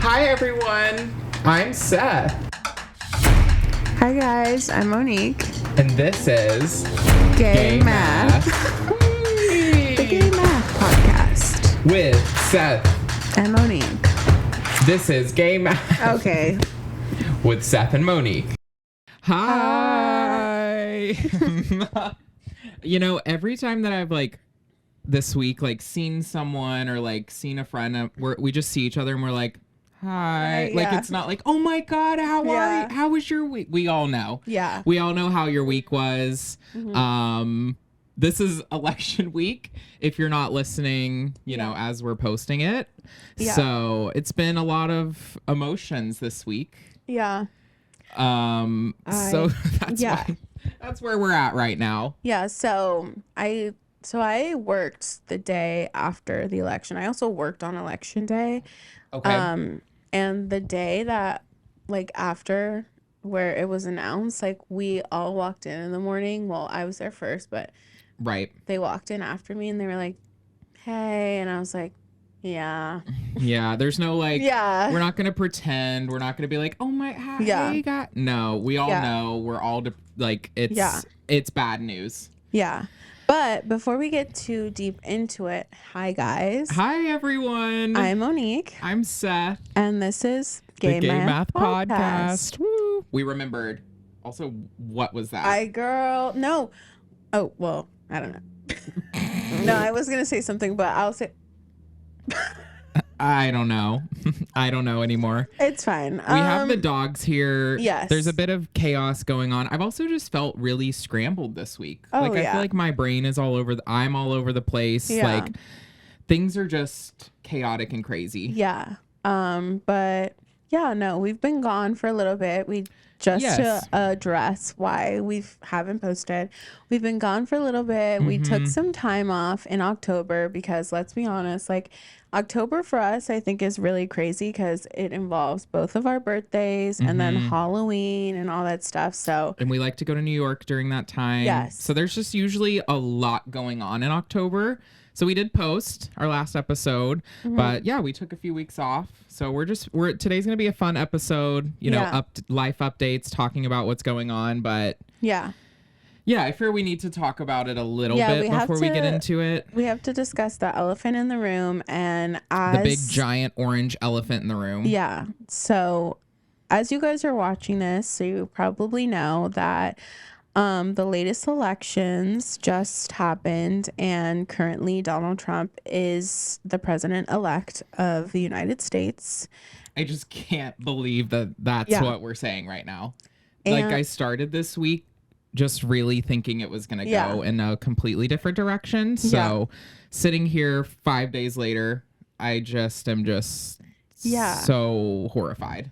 Hi everyone, I'm Seth. Hi guys, I'm Monique. And this is Gay Math. The Gay Math Podcast. With Seth and Monique. This is Gay Math. Okay. With Seth and Monique. Hi. You know, every time that I've this week seen someone or seen a friend, we just see each other and we're like, hi. Yeah. It's not like, oh my God, how are you? How was your week? We all know. Yeah. We all know how your week was. Mm-hmm. This is election week if you're not listening, you know, as we're posting it. Yeah. So it's been a lot of emotions this week. Yeah. So that's where we're at right now. Yeah. So I worked the day after the election. I also worked on election day. Okay. And the day that after where it was announced, we all walked in the morning. Well, I was there first, but right. They walked in after me and they were like, hey, and I was like, yeah. Yeah, there's no we're not going to pretend. We're not going to be like, oh my, hey, God. No, we all know. We're all it's bad news. Yeah. But before we get too deep into it, hi guys. Hi everyone. I'm Monique. I'm Seth. And this is the Gay Math Podcast. Woo. We remembered. Also, what was that? No. Oh, well, I don't know. No, I was going to say something, but I'll say... I don't know. I don't know anymore. It's fine. We have the dogs here. Yes. There's a bit of chaos going on. I've also just felt really scrambled this week. I feel like my brain is all over. I'm all over the place. Yeah. Things are just chaotic and crazy. Yeah. But yeah, no, we've been gone for a little bit. To address why we haven't posted. We've been gone for a little bit. We took some time off in October because let's be honest, October for us, I think, is really crazy because it involves both of our birthdays and then Halloween and all that stuff. And we like to go to New York during that time. Yes. So there's just usually a lot going on in October. So we did post our last episode, but yeah, we took a few weeks off. So today's going to be a fun episode, life updates, talking about what's going on. But yeah, I fear we need to talk about it a little bit before we get into it. We have to discuss the elephant in the room and the big giant orange elephant in the room. Yeah. So as you guys are watching this, so you probably know that the latest elections just happened, and currently Donald Trump is the president-elect of the United States. I just can't believe that's what we're saying right now. I started this week just really thinking it was going to go in a completely different direction. So sitting here 5 days later, I just am so horrified.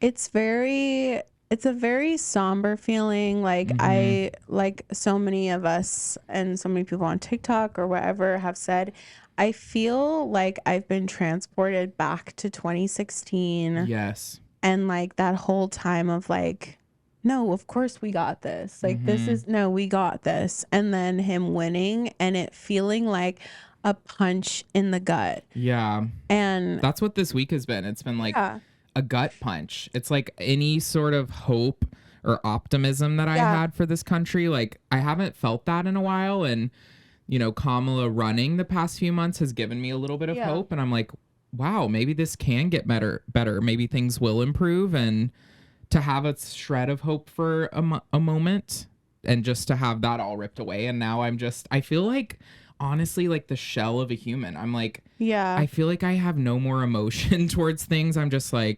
It's a very somber feeling. I so many of us and so many people on TikTok or whatever have said, I feel like I've been transported back to 2016. Yes. And that whole time of no, of course we got this. We got this. And then him winning and it feeling like a punch in the gut. Yeah. And that's what this week has been. It's been a gut punch. It's any sort of hope or optimism that I had for this country. I haven't felt that in a while. And, Kamala running the past few months has given me a little bit of hope. And I'm like, wow, maybe this can get better. Maybe things will improve. And to have a shred of hope for a moment and just to have that all ripped away. And now I feel honestly the shell of a human. I'm I feel like I have no more emotion towards things. I'm just I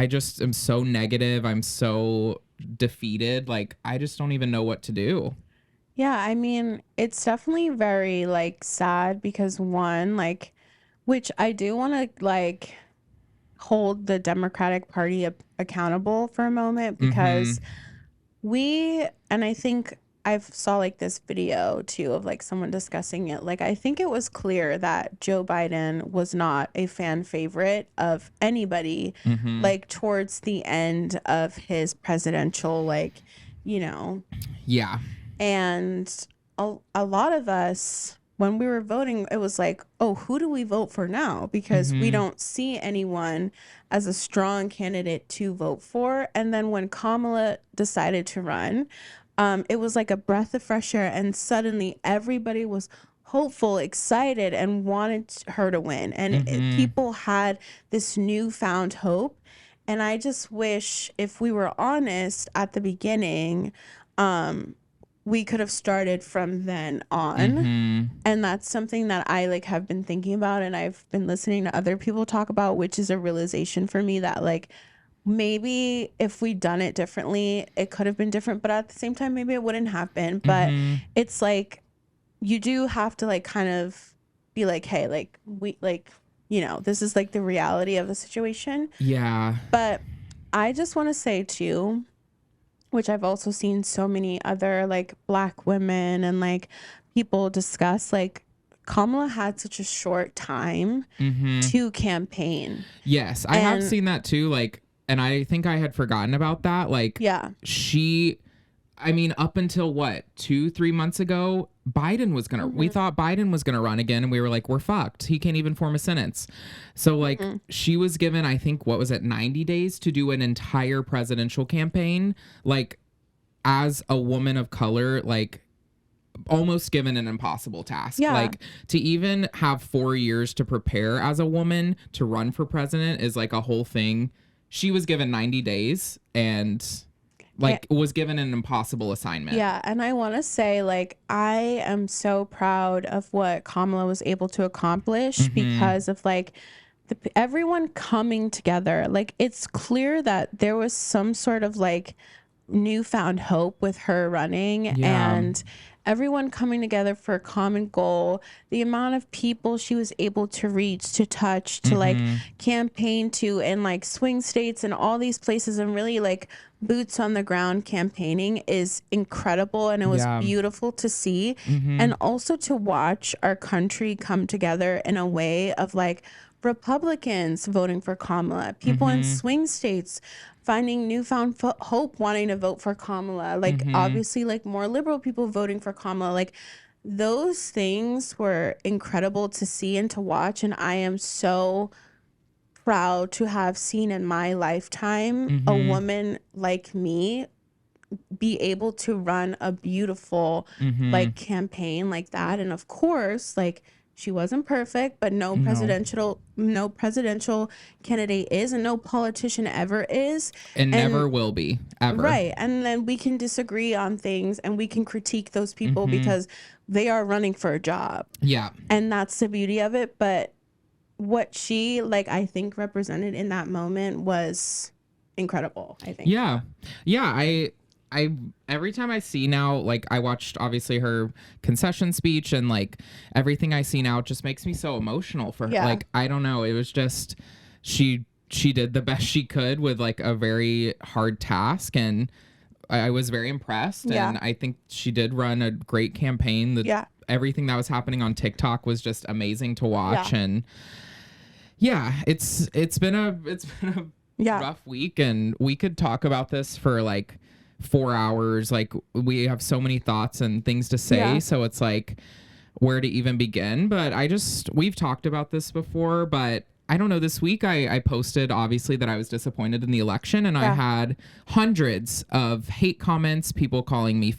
just am so negative. I'm so defeated. I just don't even know what to do. Yeah, I mean, it's definitely very sad because one, which I do want to hold the Democratic Party accountable for a moment because and I think I saw this video too of someone discussing it. I think it was clear that Joe Biden was not a fan favorite of anybody towards the end of his presidential Yeah. And a lot of us when we were voting, it was like, oh, who do we vote for now? Because we don't see anyone as a strong candidate to vote for. And then when Kamala decided to run, it was like a breath of fresh air, and suddenly everybody was hopeful, excited, and wanted her to win. And people had this newfound hope. And I just wish, if we were honest at the beginning, we could have started from then on. And that's something that I like have been thinking about, and I've been listening to other people talk about, which is a realization for me that like maybe if we'd done it differently, it could have been different, but at the same time maybe it wouldn't have been. But it's like you do have to like kind of be like, hey, like we like, you know, this is like the reality of the situation. Yeah. But I just want to say too, which I've also seen so many other like Black women and like people discuss, like Kamala had such a short time to campaign. Yes, I have seen that too. Like, and I think I had forgotten about that. Like, I mean, up until what, 2-3 months ago, Biden was gonna, we thought Biden was gonna run again, and we were like, we're fucked. He can't even form a sentence. So like she was given, I think, what was it, 90 days to do an entire presidential campaign, like as a woman of color, like almost given an impossible task. Like to even have 4 years to prepare as a woman to run for president is like a whole thing. She was given 90 days and like was given an impossible assignment. Yeah. And I want to say, like, I am so proud of what Kamala was able to accomplish because of like everyone coming together. Like, it's clear that there was some sort of like newfound hope with her running and everyone coming together for a common goal. The amount of people she was able to reach, to touch, to like campaign to in like swing states and all these places, and really like boots on the ground campaigning is incredible. And it was beautiful to see. And also to watch our country come together in a way of like Republicans voting for Kamala, people in swing states finding newfound hope, wanting to vote for Kamala, like obviously like more liberal people voting for Kamala. Like those things were incredible to see and to watch. And I am so proud to have seen in my lifetime a woman like me be able to run a beautiful like campaign like that. And of course, like, she wasn't perfect, but no presidential candidate is, and no politician ever is, and never will be, ever. Right. And then we can disagree on things and we can critique those people because they are running for a job. Yeah. And that's the beauty of it. But what she, like, I think represented in that moment was incredible, I think. Yeah. Yeah. I every time I see now, like, I watched obviously her concession speech, and like everything I see now just makes me so emotional for her. Like, I don't know, it was just she did the best she could with like a very hard task, and I was very impressed. And I think she did run a great campaign. Everything that was happening on TikTok was just amazing to watch. And it's been a rough week, and we could talk about this for like 4 hours. Like, we have so many thoughts and things to say, so it's like where to even begin. But we've talked about this before, but I don't know, this week I posted obviously that I was disappointed in the election, and I had hundreds of hate comments, people calling me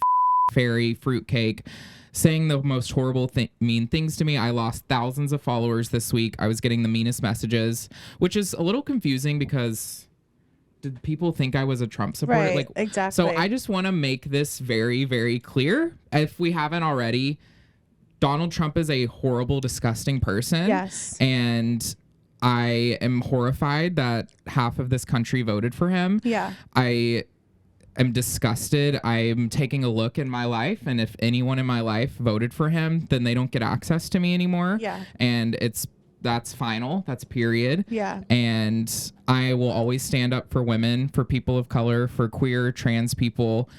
fairy, fruitcake, saying the most horrible mean things to me. I lost thousands of followers this week. I was getting the meanest messages, which is a little confusing because did people think I was a Trump supporter? Right, like, exactly. So I just want to make this very, very clear. If we haven't already, Donald Trump is a horrible, disgusting person. Yes. And I am horrified that half of this country voted for him. Yeah. I am disgusted. I'm taking a look in my life, and if anyone in my life voted for him, then they don't get access to me anymore. Yeah. And that's final. That's period. Yeah. And I will always stand up for women, for people of color, for queer, trans people.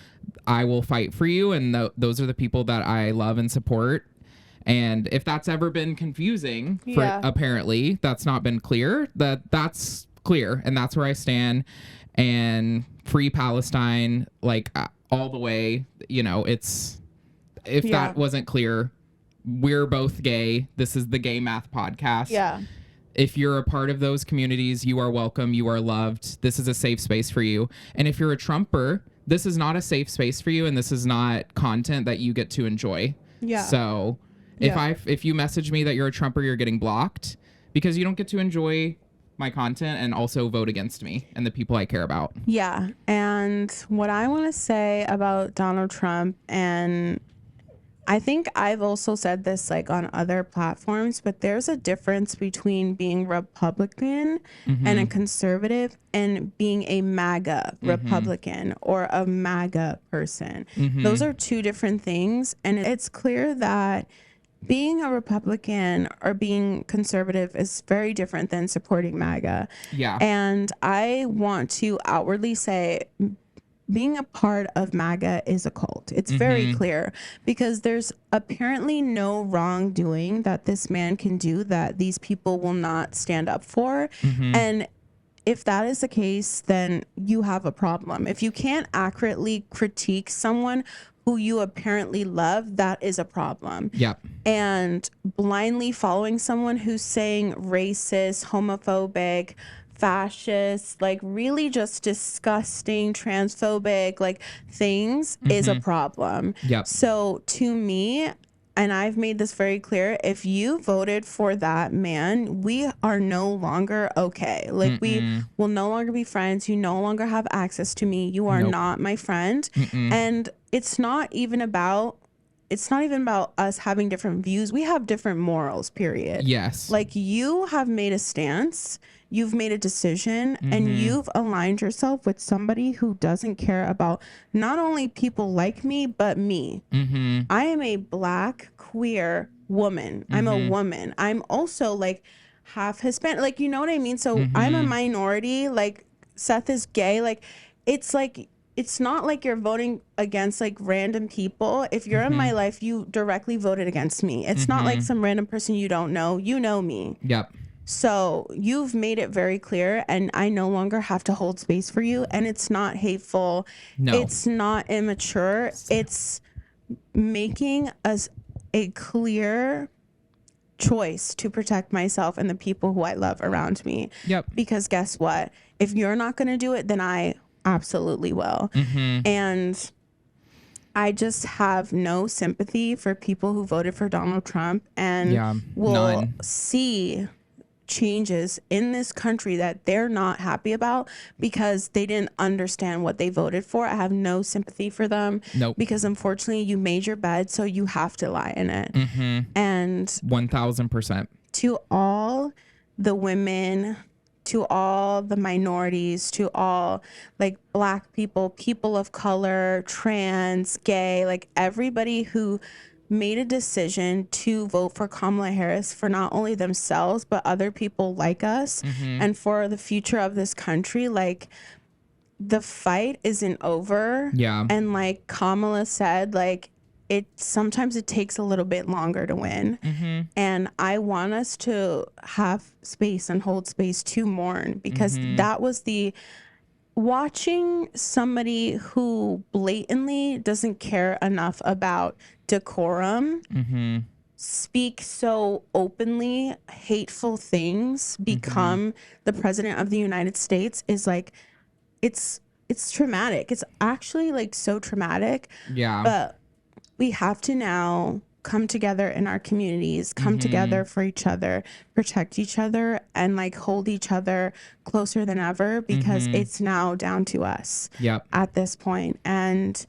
I will fight for you. And those are the people that I love and support. And if that's ever been confusing, apparently that's not been clear, that's clear. And that's where I stand. And free Palestine, like all the way, you know, that wasn't clear, we're both gay. This is the Gay Math Podcast. Yeah. If you're a part of those communities, you are welcome. You are loved. This is a safe space for you. And if you're a Trumper, this is not a safe space for you, and this is not content that you get to enjoy. Yeah. So if you message me that you're a Trumper, you're getting blocked because you don't get to enjoy my content and also vote against me and the people I care about. Yeah. And what I want to say about Donald Trump, and I think I've also said this like on other platforms, but there's a difference between being Republican and a conservative and being a MAGA Republican or a MAGA person. Those are two different things. And it's clear that being a Republican or being conservative is very different than supporting MAGA. Yeah. And I want to outwardly say being a part of MAGA is a cult. It's very clear because there's apparently no wrongdoing that this man can do that these people will not stand up for. And if that is the case, then you have a problem. If you can't accurately critique someone who you apparently love, that is a problem. Yep. And blindly following someone who's saying racist, homophobic, fascist, like really just disgusting, transphobic, like things is a problem. Yep. So to me, and I've made this very clear, if you voted for that man, we are no longer okay. Like we will no longer be friends. You no longer have access to me. You are not my friend. And it's not even about us having different views. We have different morals, period. Yes. Like you have made a stance, you've made a decision, and you've aligned yourself with somebody who doesn't care about not only people like me, but me. I am a Black queer woman. I'm a woman. I'm also like half Hispanic. Like, you know what I mean? So I'm a minority. Like Seth is gay. Like it's not like you're voting against like random people. If you're in my life, you directly voted against me. It's not like some random person you don't know. You know me. Yep. So you've made it very clear, and I no longer have to hold space for you. And it's not hateful. No. It's not immature. It's making us a clear choice to protect myself and the people who I love around me. Yep. Because guess what? If you're not going to do it, then I absolutely will. And I just have no sympathy for people who voted for Donald Trump and will see changes in this country that they're not happy about because they didn't understand what they voted for. I have no sympathy for them. Nope. Because unfortunately you made your bed, so you have to lie in it. And 1000%. to all the women, to all the minorities, to all like Black people, people of color, trans, gay, like everybody who made a decision to vote for Kamala Harris for not only themselves, but other people like us and for the future of this country. Like the fight isn't over. Yeah. And like Kamala said, like sometimes it takes a little bit longer to win. And I want us to have space and hold space to mourn because that was watching somebody who blatantly doesn't care enough about decorum speak so openly hateful things become the president of the United States is like it's traumatic. It's actually like so traumatic. Yeah. But we have to now come together in our communities, come together for each other, protect each other, and like hold each other closer than ever because it's now down to us at this point. And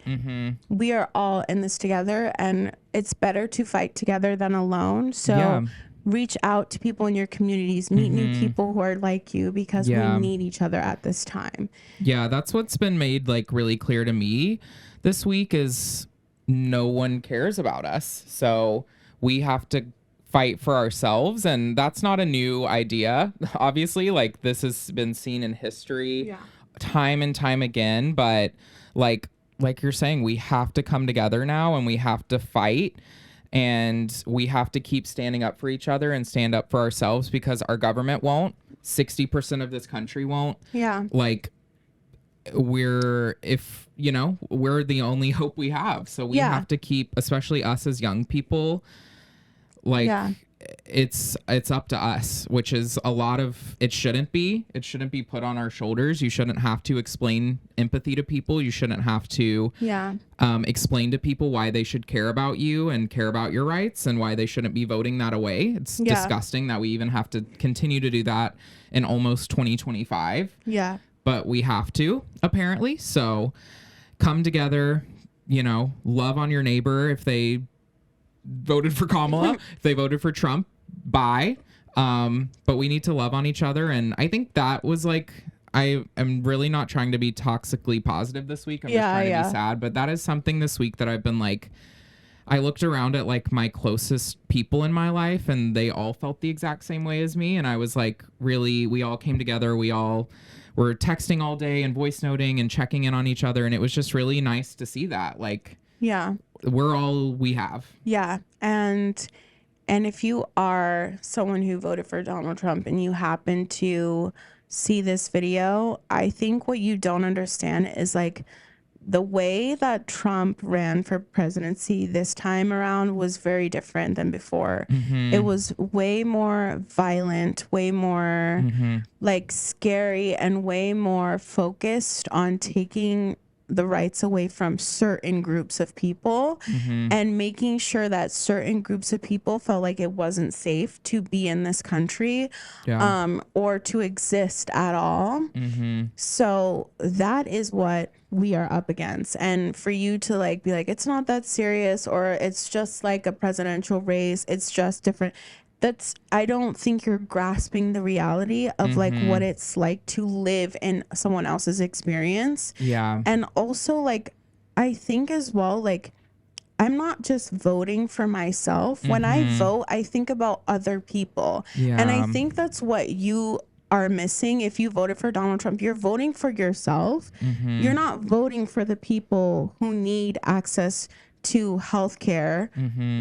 we are all in this together, and it's better to fight together than alone. So reach out to people in your communities, meet new people who are like you because we need each other at this time. Yeah, that's what's been made like really clear to me this week is no one cares about us. So we have to fight for ourselves. And that's not a new idea. Obviously, like this has been seen in history time and time again. But like you're saying, we have to come together now and we have to fight. And we have to keep standing up for each other and stand up for ourselves because our government won't. 60% of this country won't. Yeah. Like we're the only hope we have. So we have to keep, especially us as young people, Like, it's up to us, which is a lot of, it shouldn't be put on our shoulders. You shouldn't have to explain empathy to people. You shouldn't have to explain to people why they should care about you and care about your rights and why they shouldn't be voting that away. It's disgusting that we even have to continue to do that in almost 2025. Yeah. But we have to, apparently. So come together, you know, love on your neighbor. If they voted for Kamala, if they voted for Trump, bye. But we need to love on each other. And I think that was like, I am really not trying to be toxically positive this week. I'm just trying to be sad. But that is something this week that I've been like, I looked around at like my closest people in my life and they all felt the exact same way as me. And I was like, really, we all came together. We all were texting all day and voice noting and checking in on each other. And it was just really nice to see that. Like, we're all we have. Yeah. And if you are someone who voted for Donald Trump and you happen to see this video, I think what you don't understand is like the way that Trump ran for presidency this time around was very different than before. It was way more violent, way more like scary, and way more focused on taking the rights away from certain groups of people and making sure that certain groups of people felt like it wasn't safe to be in this country or to exist at all. So that is what we are up against. And for you to like be like, it's not that serious, or it's just like a presidential race, it's just different. I don't think you're grasping the reality of like what it's like to live in someone else's experience. Yeah. And also like, I think as well, like, I'm not just voting for myself. When I vote, I think about other people. And I think that's what you are missing. If you voted for Donald Trump, you're voting for yourself. You're not voting for the people who need access to healthcare,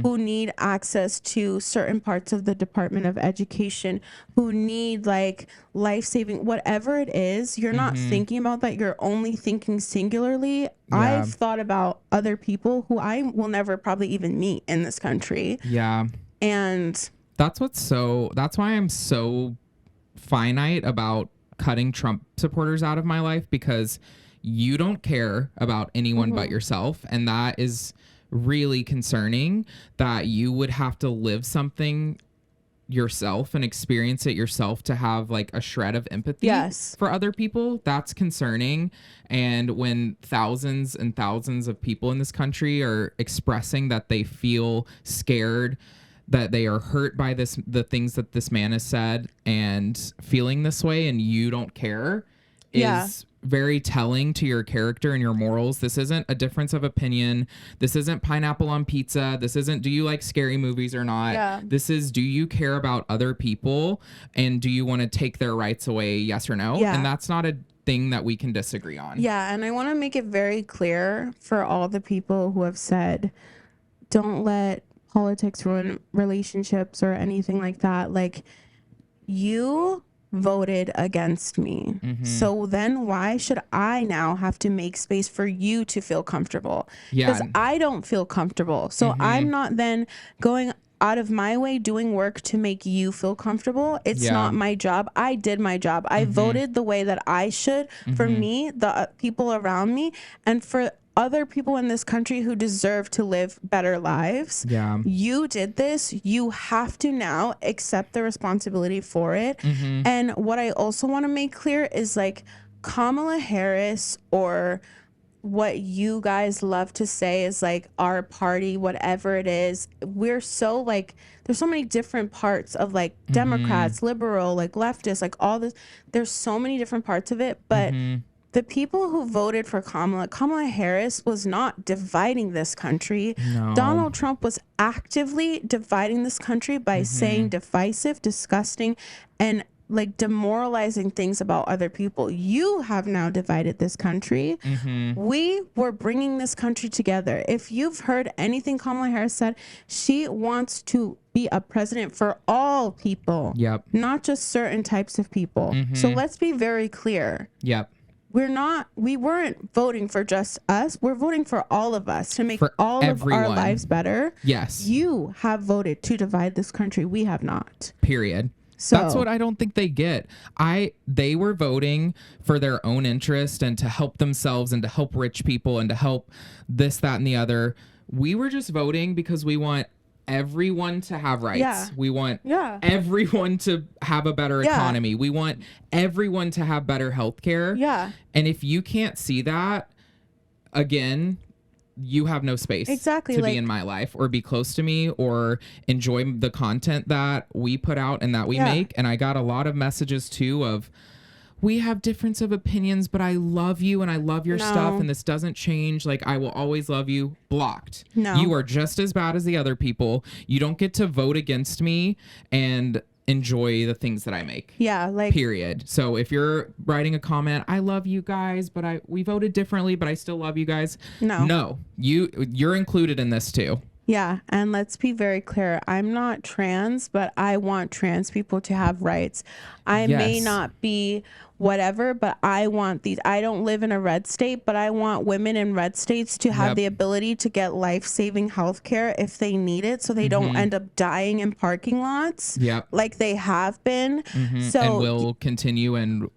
who need access to certain parts of the Department of Education, who need like life-saving, whatever it is. You're not thinking about that. You're only thinking singularly. I've thought about other people who I will never probably even meet in this country. And that's why I'm so finite about cutting Trump supporters out of my life, because you don't care about anyone but yourself. And that is really concerning, that you would have to live something yourself and experience it yourself to have like a shred of empathy for other people. That's concerning. And when thousands and thousands of people in this country are expressing that they feel scared, that they are hurt by the things that this man has said, and feeling this way, and you don't care, is very telling to your character and your morals. This isn't a difference of opinion. This isn't pineapple on pizza. This isn't, do you like scary movies or not? This is, do you care about other people, and do you want to take their rights away? Yes or no? And that's not a thing that we can disagree on. And I want to make it very clear for all the people who have said, don't let politics ruin relationships or anything like that. Like, you voted against me. So then why should I now have to make space for you to feel comfortable? Because I don't feel comfortable. So I'm not then going out of my way doing work to make you feel comfortable. It's not my job. I did my job. I voted the way that I should for me, the people around me, and for other people in this country who deserve to live better lives. You did this. You have to now accept the responsibility for it. And what I also want to make clear is like Kamala Harris, or what you guys love to say is like our party, whatever it is, we're so like, there's so many different parts of like Democrats, liberal, like leftists, like all this. There's so many different parts of it, but the people who voted for Kamala Harris was not dividing this country. Donald Trump was actively dividing this country by saying divisive, disgusting, and like demoralizing things about other people. You have now divided this country. We were bringing this country together. If you've heard anything Kamala Harris said, she wants to be a president for all people, not just certain types of people. So let's be very clear. we weren't voting for just us. We're voting for all of us to make For all everyone. of our lives better. Yes. You have voted to divide this country. We have not. Period. So that's what I don't think they get. They were voting for their own interest and to help themselves and to help rich people and to help this, that, and the other. We were just voting because we want everyone to have rights. Yeah. We want everyone to have a better economy. We want everyone to have better health care. Yeah. And if you can't see that, again, you have no space to be in my life or be close to me or enjoy the content that we put out and that we make. And I got a lot of messages too of, we have difference of opinions, but I love you and I love your stuff and this doesn't change. Like, I will always love you. Blocked. No. You are just as bad as the other people. You don't get to vote against me and enjoy the things that I make. Yeah, like, period. So if you're writing a comment, I love you guys, but we voted differently, but I still love you guys. No, you're included in this too. Yeah, and let's be very clear. I'm not trans, but I want trans people to have rights. I may not be whatever, but I want these. I don't live in a red state, but I want women in red states to have the ability to get life-saving health care if they need it, so they don't end up dying in parking lots like they have been. So, and will continue, and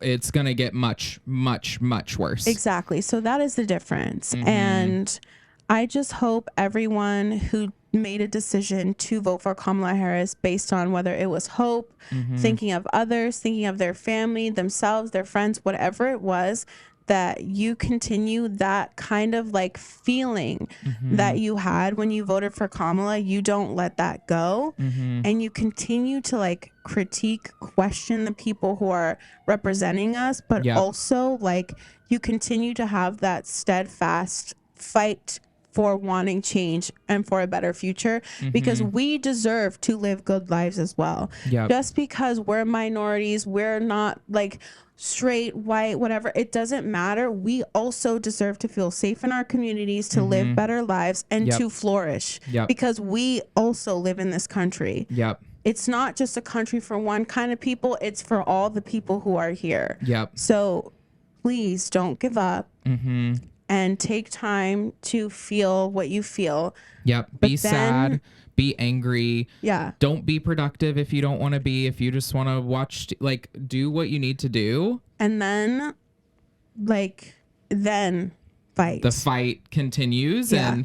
it's going to get much, much, much worse. Exactly. So that is the difference. And I just hope everyone who made a decision to vote for Kamala Harris based on whether it was hope, thinking of others, thinking of their family, themselves, their friends, whatever it was, that you continue that kind of like feeling that you had when you voted for Kamala. You don't let that go. And you continue to like critique, question the people who are representing us, but also like you continue to have that steadfast fight for wanting change and for a better future, because we deserve to live good lives as well. Just because we're minorities, we're not like straight, white, whatever, it doesn't matter. We also deserve to feel safe in our communities, to live better lives, and to flourish, because we also live in this country. It's not just a country for one kind of people, it's for all the people who are here. So please don't give up. And take time to feel what you feel. Be sad, be angry. Don't be productive if you don't want to be. If you just want to watch, like, do what you need to do. And then, fight. The fight continues. And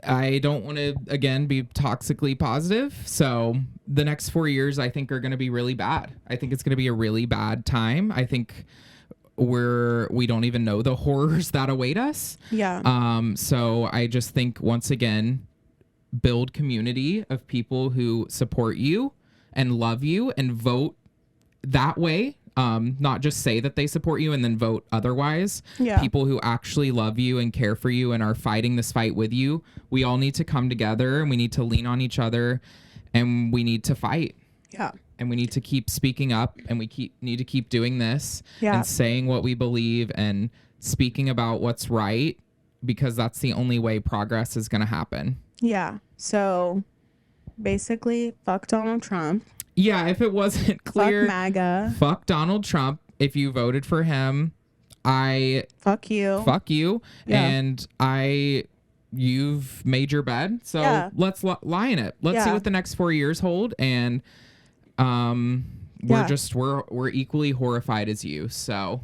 I don't want to, again, be toxically positive. So the next 4 years, I think, are going to be really bad. I think it's going to be a really bad time. I think we don't even know the horrors that await us. So I just think, once again, build community of people who support you and love you and vote that way. Not just say that they support you and then vote otherwise. People who actually love you and care for you and are fighting this fight with you. We all need to come together, and we need to lean on each other, and we need to fight. And we need to keep speaking up, and we need to keep doing this and saying what we believe and speaking about what's right, because that's the only way progress is going to happen. So basically, fuck Donald Trump. If it wasn't clear, fuck MAGA. Fuck Donald Trump. If you voted for him, fuck you. And you've made your bed. So let's lie in it. Let's see what the next 4 years hold. And we're equally horrified as you. So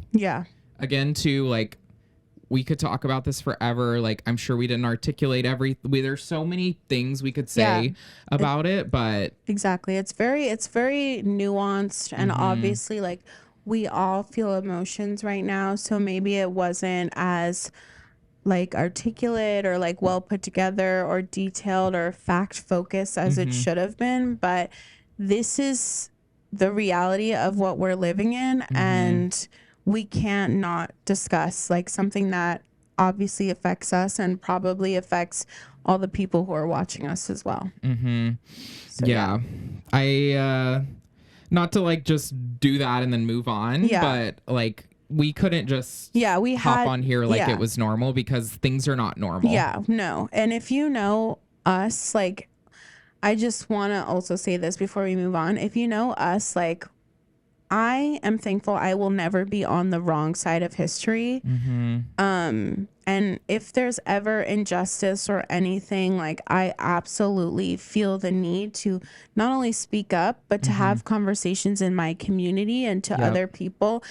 again, too, like, we could talk about this forever. Like, I'm sure we didn't articulate there's so many things we could say about it, but exactly, it's very nuanced, and obviously, like, we all feel emotions right now, so maybe it wasn't as like articulate or like well put together or detailed or fact focused as it should have been, but this is the reality of what we're living in, and we can't not discuss like something that obviously affects us and probably affects all the people who are watching us as well. So, I not to like just do that and then move on, but like, we couldn't just hop on here like it was normal, because things are not normal. No. And if you know us, like, I just want to also say this before we move on. If you know us, like, I am thankful I will never be on the wrong side of history. And if there's ever injustice or anything, like, I absolutely feel the need to not only speak up, but to have conversations in my community and to other people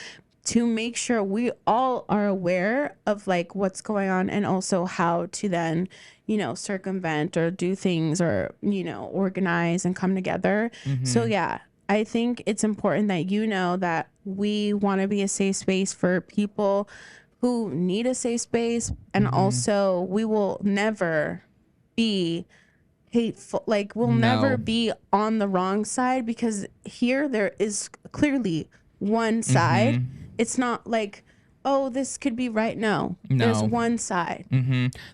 to make sure we all are aware of like what's going on, and also how to then, you know, circumvent or do things, or, you know, organize and come together. So yeah, I think it's important that, you know, that we want to be a safe space for people who need a safe space. And also, we will never be hateful. Like, we'll never be on the wrong side, because here there is clearly one side. It's not like, oh, this could be right. No. There's one side.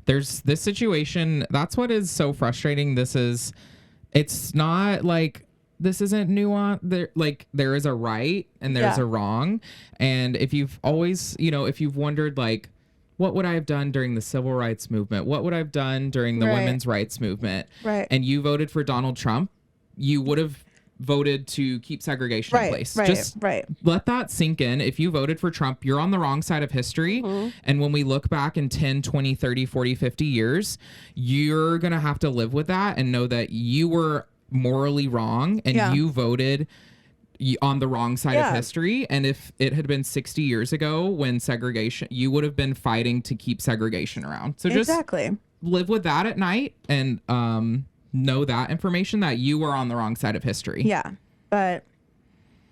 There's this situation. That's what is so frustrating. It's not like, this isn't nuance. There is a right and there's a wrong. And if you've always, you know, if you've wondered, like, what would I have done during the civil rights movement? What would I have done during the women's rights movement? Right. And you voted for Donald Trump, you would have voted to keep segregation in place. Just let that sink in. If you voted for Trump, you're on the wrong side of history. And when we look back in 10, 20, 30, 40, 50 years, you're going to have to live with that and know that you were morally wrong and you voted on the wrong side of history. And if it had been 60 years ago when segregation, you would have been fighting to keep segregation around. So just live with that at night and know that information, that you were on the wrong side of history. Yeah. But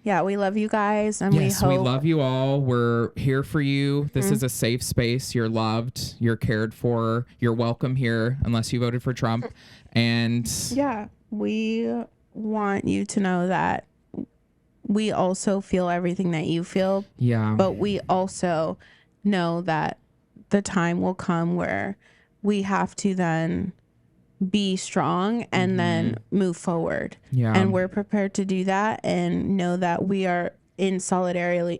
yeah, we love you guys, and we love you all. We're here for you. This is a safe space. You're loved, you're cared for, you're welcome here, unless you voted for Trump. And yeah, we want you to know that we also feel everything that you feel. Yeah. But we also know that the time will come where we have to then be strong and then move forward. Yeah. And we're prepared to do that, and know that we are in solidarity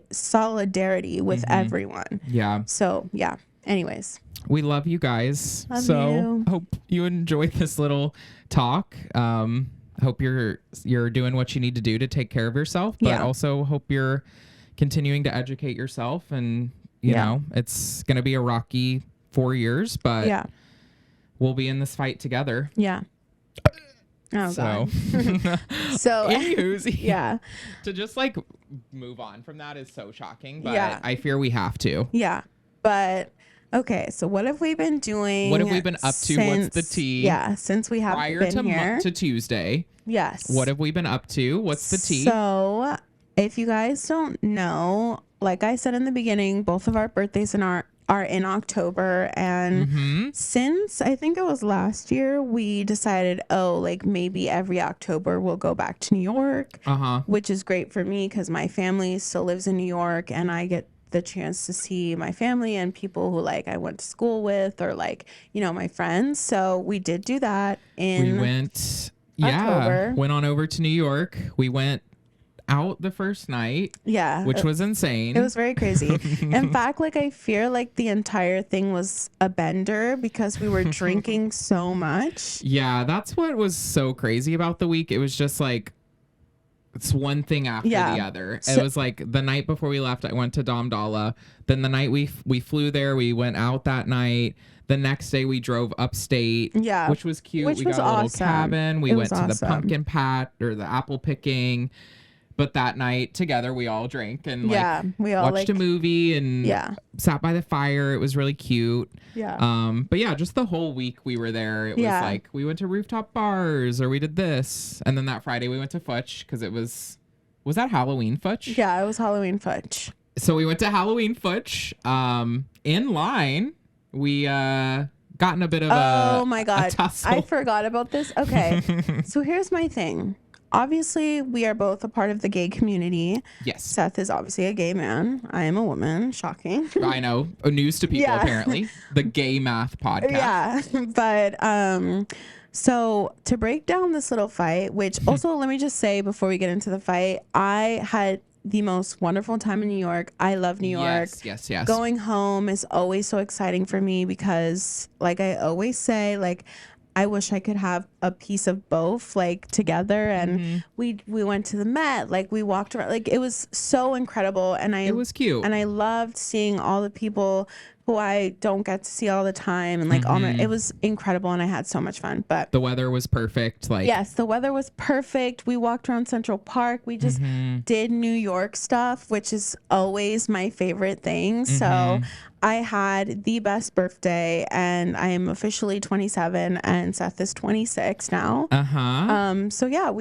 with everyone. Yeah. So yeah. Anyways. We love you guys. Love you. Hope you enjoyed this little talk. Hope you're doing what you need to do to take care of yourself, but also hope you're continuing to educate yourself. And you know, it's going to be a rocky 4 years, but we'll be in this fight together. Yeah. Oh, so, God. So, anywho's, to just like move on from that is so shocking, but I fear we have to. Yeah. But okay, so what have we been doing? What have we been up to? What's the tea? Yeah, since we haven't been here. Prior to Tuesday. Yes. What have we been up to? What's the tea? So, if you guys don't know, like I said in the beginning, both of our birthdays are in October, and since I think it was last year, we decided, like maybe every October we'll go back to New York, which is great for me because my family still lives in New York, and I get the chance to see my family and people who like I went to school with, or like, you know, my friends. So we did do that in October. Went on over to New York. We went out the first night, which was insane. It was very crazy. In fact, like I fear like the entire thing was a bender because we were drinking so much. Yeah, that's what was so crazy about the week. It was just like it's one thing after the other. It was like the night before we left, I went to Dhamdala. Then the night we flew there, we went out that night. The next day we drove upstate, which was cute. We got a little cabin. We went to the pumpkin patch or the apple picking. But that night together, we all drank and we all watched a movie and sat by the fire. It was really cute. Yeah. But yeah, just the whole week we were there. It was like we went to rooftop bars or we did this. And then that Friday we went to Futch because it was that Halloween Futch? Yeah, it was Halloween Futch. So we went to Halloween Futch. In line, we got in a bit of oh my God, tussle. I forgot about this. Okay. So here's my thing. Obviously, we are both a part of the gay community. Yes. Seth is obviously a gay man. I am a woman. Shocking. I know. News to people, apparently. The Gay Math Podcast. Yeah. But, so to break down this little fight, which also, let me just say before we get into the fight, I had the most wonderful time in New York. I love New York. Yes. Going home is always so exciting for me because, like I always say, like, I wish I could have a piece of both, like, together. And we went to the Met, like, we walked around, like, it was so incredible. And it was cute. and I loved seeing all the people who I don't get to see all the time, and like it was incredible, and I had so much fun. But the weather was perfect. Like, yes, the weather was perfect. We walked around Central Park. We just did New York stuff, which is always my favorite thing. So I had the best birthday, and I am officially 27, and Seth is 26 now. So yeah,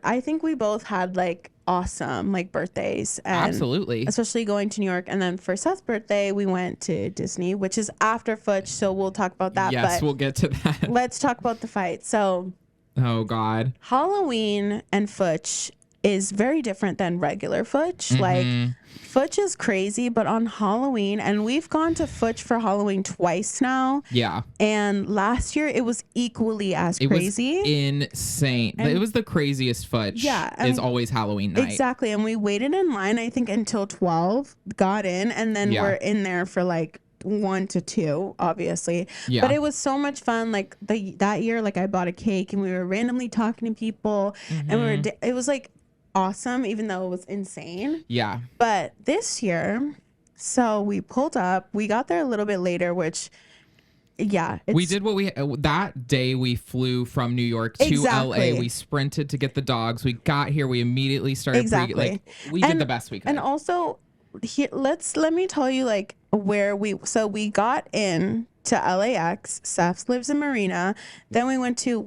I think we both had like awesome like birthdays, and absolutely, especially going to New York. And then for Seth's birthday, we went to Disney, which is after Futch, so we'll talk about that. Yes, but we'll get to that. Let's talk about the fight. So oh god, Halloween and Futch is very different than regular Futch. Like, Futch is crazy, but on Halloween, and we've gone to Futch for Halloween twice now. Yeah. And last year it was equally as crazy. It was insane. And it was the craziest Futch. Yeah. Is always Halloween night. Exactly. And we waited in line, I think, until 12, got in, and then we're in there for like 1 to 2, obviously. Yeah. But it was so much fun. Like that year, like I bought a cake, and we were randomly talking to people, and it was like awesome, even though it was insane. Yeah. But this year, so we pulled up, we got there a little bit later, which we did that day we flew from New York to LA. We sprinted to get the dogs. We got here, we immediately started we did the best we could. And also let me tell you like where we got in to LAX. Seth lives in Marina. Then we went to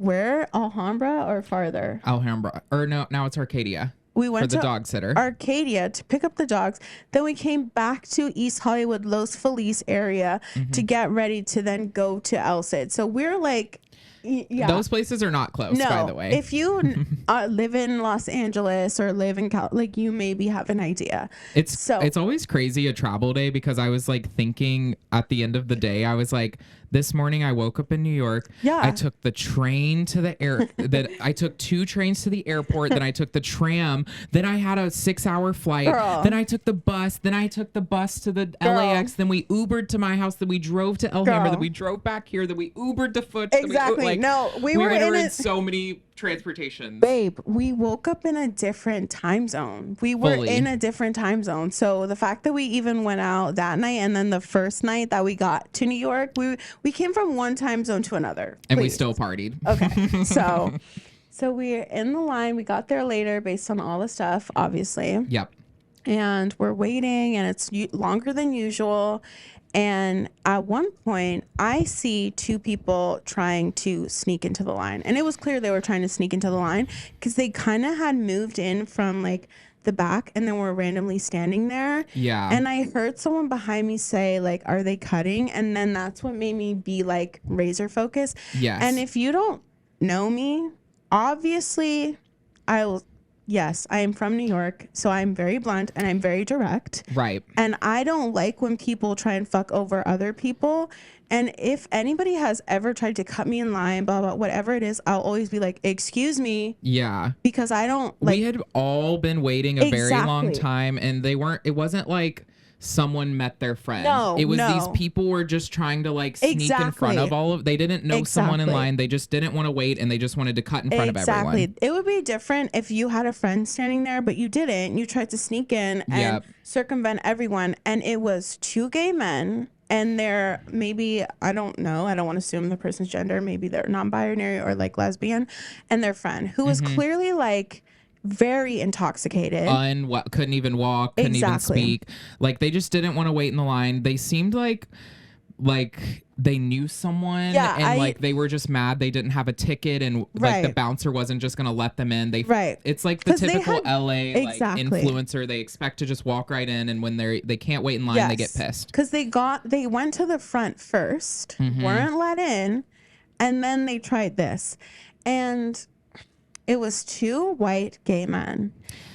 Alhambra or farther? Alhambra. Or no, now it's Arcadia. We went for the dog sitter. Arcadia to pick up the dogs. Then we came back to East Hollywood, Los Feliz area to get ready to then go to El Cid. So we're like, those places are not close, by the way. If you live in Los Angeles or live in like, you maybe have an idea. It's always crazy a travel day, because I was like thinking at the end of the day, I was like, this morning I woke up in New York. Yeah. I took the train to the I took 2 trains to the airport. Then I took the tram. Then I had a 6-hour flight. Girl. Then I took the bus. Then I took the bus to the LAX. Then we Ubered to my house. Then we drove to Alhambra. Then we drove back here. Then we Ubered to Foot. Exactly. We were in so many transportations. Babe, we woke up in a different time zone. We were in a different time zone. So the fact that we even went out that night, and then the first night that we got to New York, we came from one time zone to another. And we still partied. Okay. So we're in the line. We got there later based on all the stuff, obviously. Yep. And we're waiting, and it's longer than usual. And at one point, I see 2 people trying to sneak into the line. And it was clear they were trying to sneak into the line, because they kind of had moved in from like the back, and then were randomly standing there. Yeah. And I heard someone behind me say, like, are they cutting? And then that's what made me be like razor focused. Yes. And if you don't know me, obviously yes, I am from New York, so I'm very blunt and I'm very direct. Right. And I don't like when people try and fuck over other people. And if anybody has ever tried to cut me in line, blah, blah, whatever it is, I'll always be like, excuse me. Yeah. Because I don't like. We had all been waiting a very long time, and it wasn't like someone met their friend. No, it was these people were just trying to like sneak in front of they didn't know someone in line. They just didn't want to wait, and they just wanted to cut in front of everyone. It would be different if you had a friend standing there, but you didn't. You tried to sneak in and circumvent everyone. And it was 2 gay men, and they're maybe, I don't know, I don't want to assume the person's gender. Maybe they're non-binary or like lesbian, and their friend who was clearly like very intoxicated, couldn't even walk, couldn't even speak. Like, they just didn't want to wait in the line. They seemed like they knew someone, like they were just mad they didn't have a ticket, and like the bouncer wasn't just gonna let them in. It's like the typical LA like influencer. They expect to just walk right in, and when they can't wait in line, they get pissed because they went to the front first, weren't let in, and then they tried this, and it was 2 white gay men.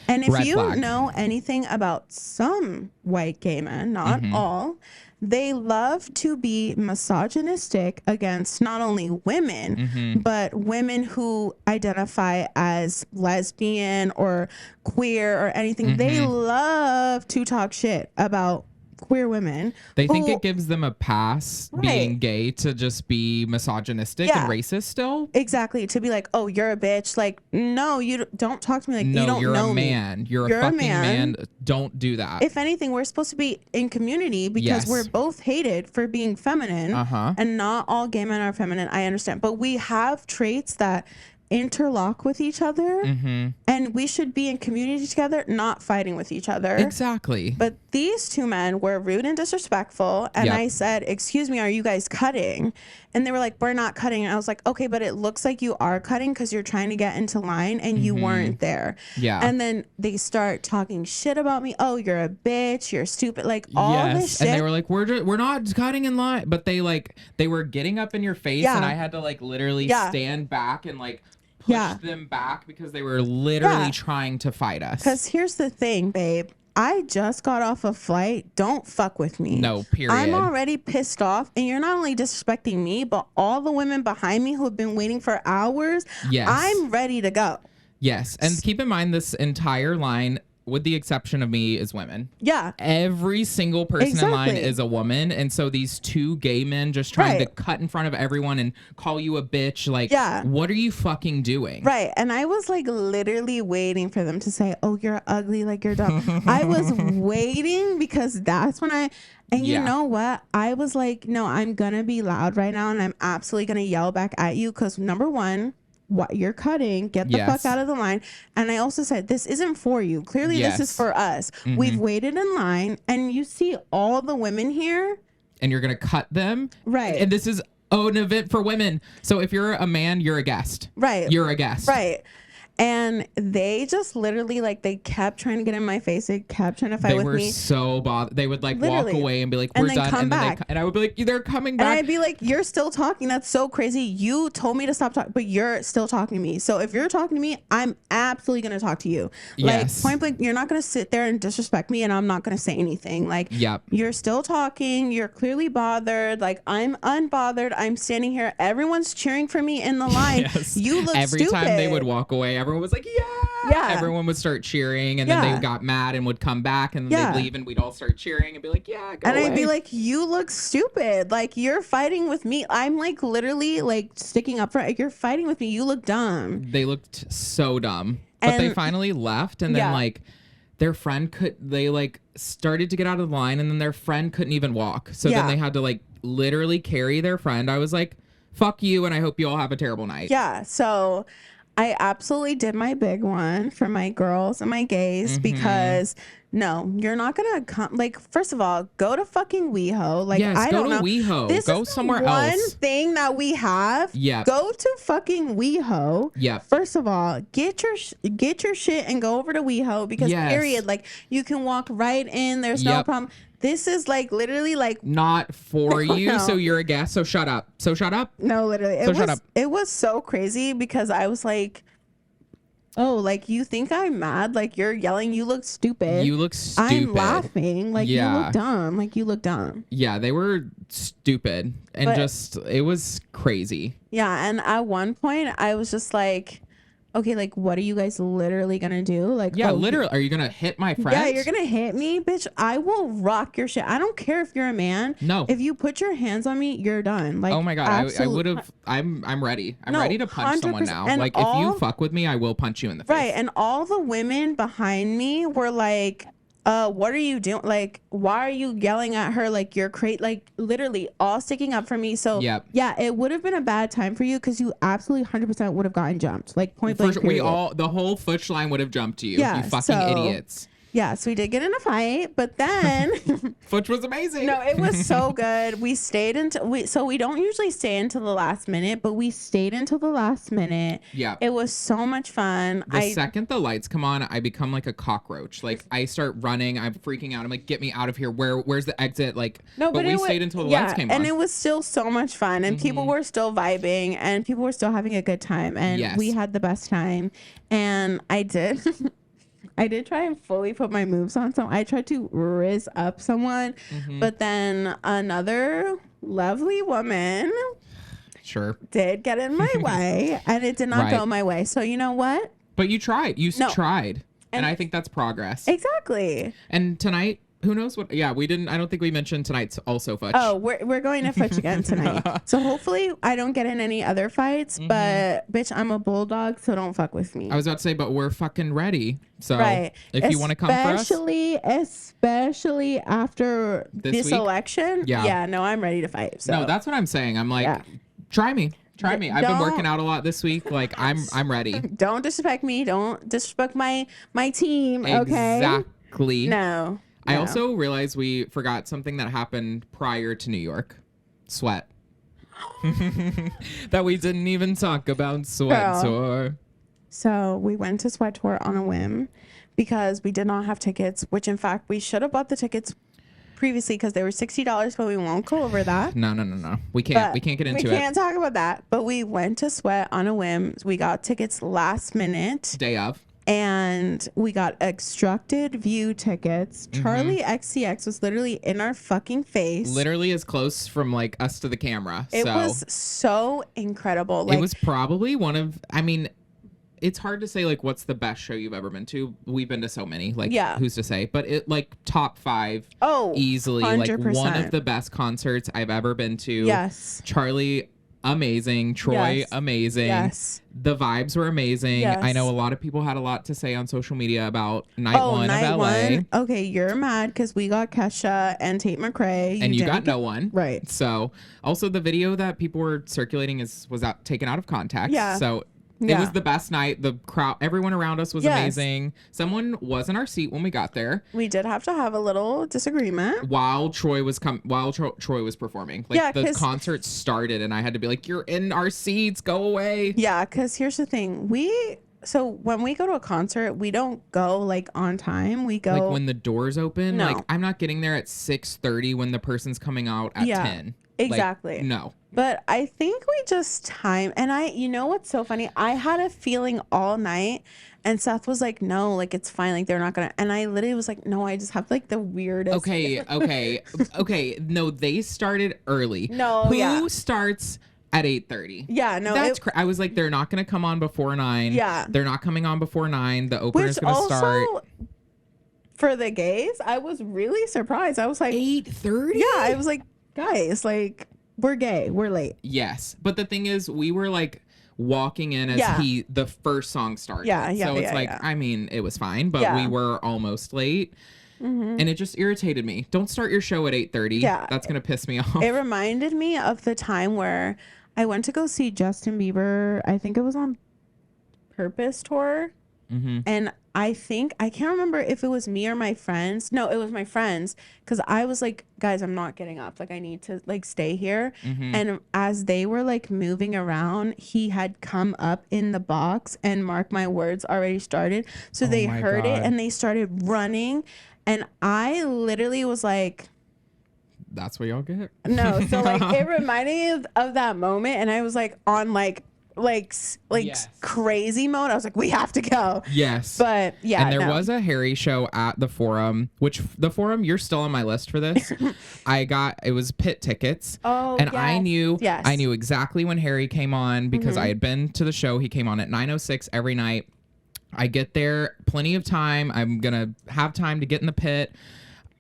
And if you know anything about some white gay men, not all, they love to be misogynistic against not only women, but women who identify as lesbian or queer or anything. They love to talk shit about queer women. They think it gives them a pass being gay to just be misogynistic and racist still. Exactly. To be like, oh, you're a bitch. Like, no, you don't talk to me like you don't you're know a man. You're a fucking man. Don't do that. If anything, we're supposed to be in community because we're both hated for being feminine. And not all gay men are feminine. I understand. But we have traits that interlock with each other, and we should be in community together, not fighting with each other. Exactly. But these two men were rude and disrespectful, and I said, excuse me, are you guys cutting? And they were like, we're not cutting. And I was like, okay, but it looks like you are cutting because you're trying to get into line and you weren't there. And then they start talking shit about me. Oh, you're a bitch, you're stupid, like all this shit. And they were like, we're not cutting in line, but they were getting up in your face, and I had to like literally stand back and like push them back because they were literally trying to fight us. Because here's the thing, babe. I just got off a flight. Don't fuck with me. No, period. I'm already pissed off, and you're not only disrespecting me, but all the women behind me who have been waiting for hours. Yes. I'm ready to go. Yes. And keep in mind, this entire line, with the exception of me, is women. Yeah. Every single person in line is a woman. And so these two gay men just trying to cut in front of everyone and call you a bitch. Like, what are you fucking doing? Right. And I was like literally waiting for them to say, oh, you're ugly, like you're dumb. I was waiting because that's when and you know what? I was like, no, I'm going to be loud right now. And I'm absolutely going to yell back at you because number one, what you're cutting, get the fuck out of the line. And I also said, this isn't for you. Clearly, this is for us. We've waited in line, and you see all the women here. And you're going to cut them. Right. And this is an event for women. So if you're a man, you're a guest. Right. You're a guest. Right. And they just literally, like, they kept trying to get in my face. They kept trying to fight with me. They were so bothered. They would, like, walk away and be like, we're done. Come back. And I would be like, they're coming back. And I'd be like, you're still talking. That's so crazy. You told me to stop talking, but you're still talking to me. So if you're talking to me, I'm absolutely going to talk to you. Yes. Like, point blank, you're not going to sit there and disrespect me, and I'm not going to say anything. Like, you're still talking. You're clearly bothered. Like, I'm unbothered. I'm standing here. Everyone's cheering for me in the line. You look Every stupid. time they would walk away, everyone was like, everyone would start cheering, and then they got mad and would come back, and then they'd leave, and we'd all start cheering and be like, go away. I'd be like, you look stupid. Like, you're fighting with me. I'm like literally like sticking up for you're fighting with me. You look dumb. They looked so dumb. But they finally left, and then like their friend they like started to get out of the line, and then their friend couldn't even walk. So then they had to like literally carry their friend. I was like, fuck you, and I hope you all have a terrible night. Yeah. So I absolutely did my big one for my girls and my gays because no, you're not gonna come. Like, first of all, go to fucking WeHo. Like, I don't know. Go to WeHo. This go is somewhere the else. one thing that we have. Yeah. Go to fucking WeHo. Yeah. First of all, get your shit and go over to WeHo because period. Like, you can walk right in. There's no problem. This is like literally like not for you. So you're a guest. So shut up. No, literally. It was so crazy because I was like, oh, like, you think I'm mad? Like, you're yelling, you look stupid. I'm laughing. Like, you look dumb. Like, you look dumb. Yeah, they were stupid. And it was crazy. Yeah, and at one point, I was just like, okay, like, what are you guys literally gonna do? Like, literally, are you gonna hit my friend? Yeah, you're gonna hit me, bitch. I will rock your shit. I don't care if you're a man. No. If you put your hands on me, you're done. Like, oh my god, I would have. I'm ready. I'm ready to punch someone now. And like, if you fuck with me, I will punch you in the face. Right, and all the women behind me were like, what are you doing? Like, why are you yelling at her? Like, you're like, literally all sticking up for me. So yeah, it would have been a bad time for you because you absolutely 100% would have gotten jumped. Like, point blank. The whole Futch line would have jumped you. Yeah, you fucking idiots. Yeah, so we did get in a fight, but then Futch was amazing. No, it was so good. We stayed until we don't usually stay until the last minute, but we stayed until the last minute. Yeah. It was so much fun. The second the lights come on, I become like a cockroach. Like, I start running, I'm freaking out. I'm like, get me out of here. Where's the exit? Like, no, but we stayed until the lights came on. And it was still so much fun, and people were still vibing, and people were still having a good time, and we had the best time. And I did I did try and fully put my moves on some. I tried to rizz up someone, but then another lovely woman did get in my way, and it did not go my way. So you know what? But you tried. You tried. And I think that's progress. Exactly. And tonight, who knows what? Yeah, we didn't. I don't think we mentioned tonight's also Futch. Oh, we're going to Futch again tonight. So hopefully I don't get in any other fights. But bitch, I'm a bulldog, so don't fuck with me. I was about to say, but we're fucking ready. So right. if you want to come for us, especially after this election. Yeah. No, I'm ready to fight. So. No, that's what I'm saying. I'm like, try me. Try me. I've been working out a lot this week. Like I'm ready. Don't disrespect me. Don't disrespect my team. Okay. Exactly. No. I also realized we forgot something that happened prior to New York. Sweat. That we didn't even talk about Sweat Tour. So we went to Sweat Tour on a whim because we did not have tickets, which in fact we should have bought the tickets previously because they were $60, but we won't go over that. No. We can't get into it. We can't talk about that. But we went to Sweat on a whim. We got tickets last minute. Day of. And we got obstructed view tickets. Charli XCX was literally in our fucking face. Literally as close from like us to the camera. It was so incredible. Like, it was probably one of, I mean, it's hard to say like what's the best show you've ever been to. We've been to so many. Like, who's to say? But it like top 5. Oh, easily 100%. Like one of the best concerts I've ever been to. Yes. Charli, amazing. Troy, amazing. Yes. The vibes were amazing. Yes. I know a lot of people had a lot to say on social media about night one of LA. Okay, you're mad because we got Kesha and Tate McRae. And you got no one. Right. So also the video that people were circulating was taken out of context. Yeah. So it was the best night. The crowd, everyone around us was amazing. Someone was in our seat when we got there. We did have to have a little disagreement while Troy was Troy was performing. Like the concert started, and I had to be like, "You're in our seats. Go away." Yeah, because here's the thing. So when we go to a concert, we don't go like on time. We go like when the doors open. No. Like I'm not getting there at 6:30 when the person's coming out at 10. Exactly. Like, no. But I think we just time. And you know what's so funny? I had a feeling all night, and Seth was like, "No, like it's fine. Like they're not gonna." And I literally was like, "No, I just have like the weirdest." Okay. No, they started early. No, who starts at 8:30? Yeah, no, that's I was like, they're not gonna come on before 9. Yeah, they're not coming on before 9. The opener's gonna start. For the gays, I was really surprised. I was like 8:30. Yeah, I was like, guys, like. We're gay. We're late. Yes. But the thing is, we were like walking in as the first song started. So it's I mean, it was fine, but we were almost late. And it just irritated me. Don't start your show at 8:30. Yeah. That's going to piss me off. It reminded me of the time where I went to go see Justin Bieber. I think it was on Purpose Tour. And I can't remember if it was me or my friends. No, it was my friends. Because I was like, guys, I'm not getting up. Like, I need to like stay here. And as they were like moving around, he had come up in the box and mark my words already started. So they heard it and they started running. And I literally was like, that's what y'all get? No. So like it reminded me of that moment. And I was like on like crazy mode. I was like, we have to go. Yes. But yeah. And there was a Harry show at the Forum, which the Forum, you're still on my list for this. It was pit tickets. Oh, and I knew exactly when Harry came on because I had been to the show. He came on at 9:06 every night. I get there, plenty of time. I'm going to have time to get in the pit.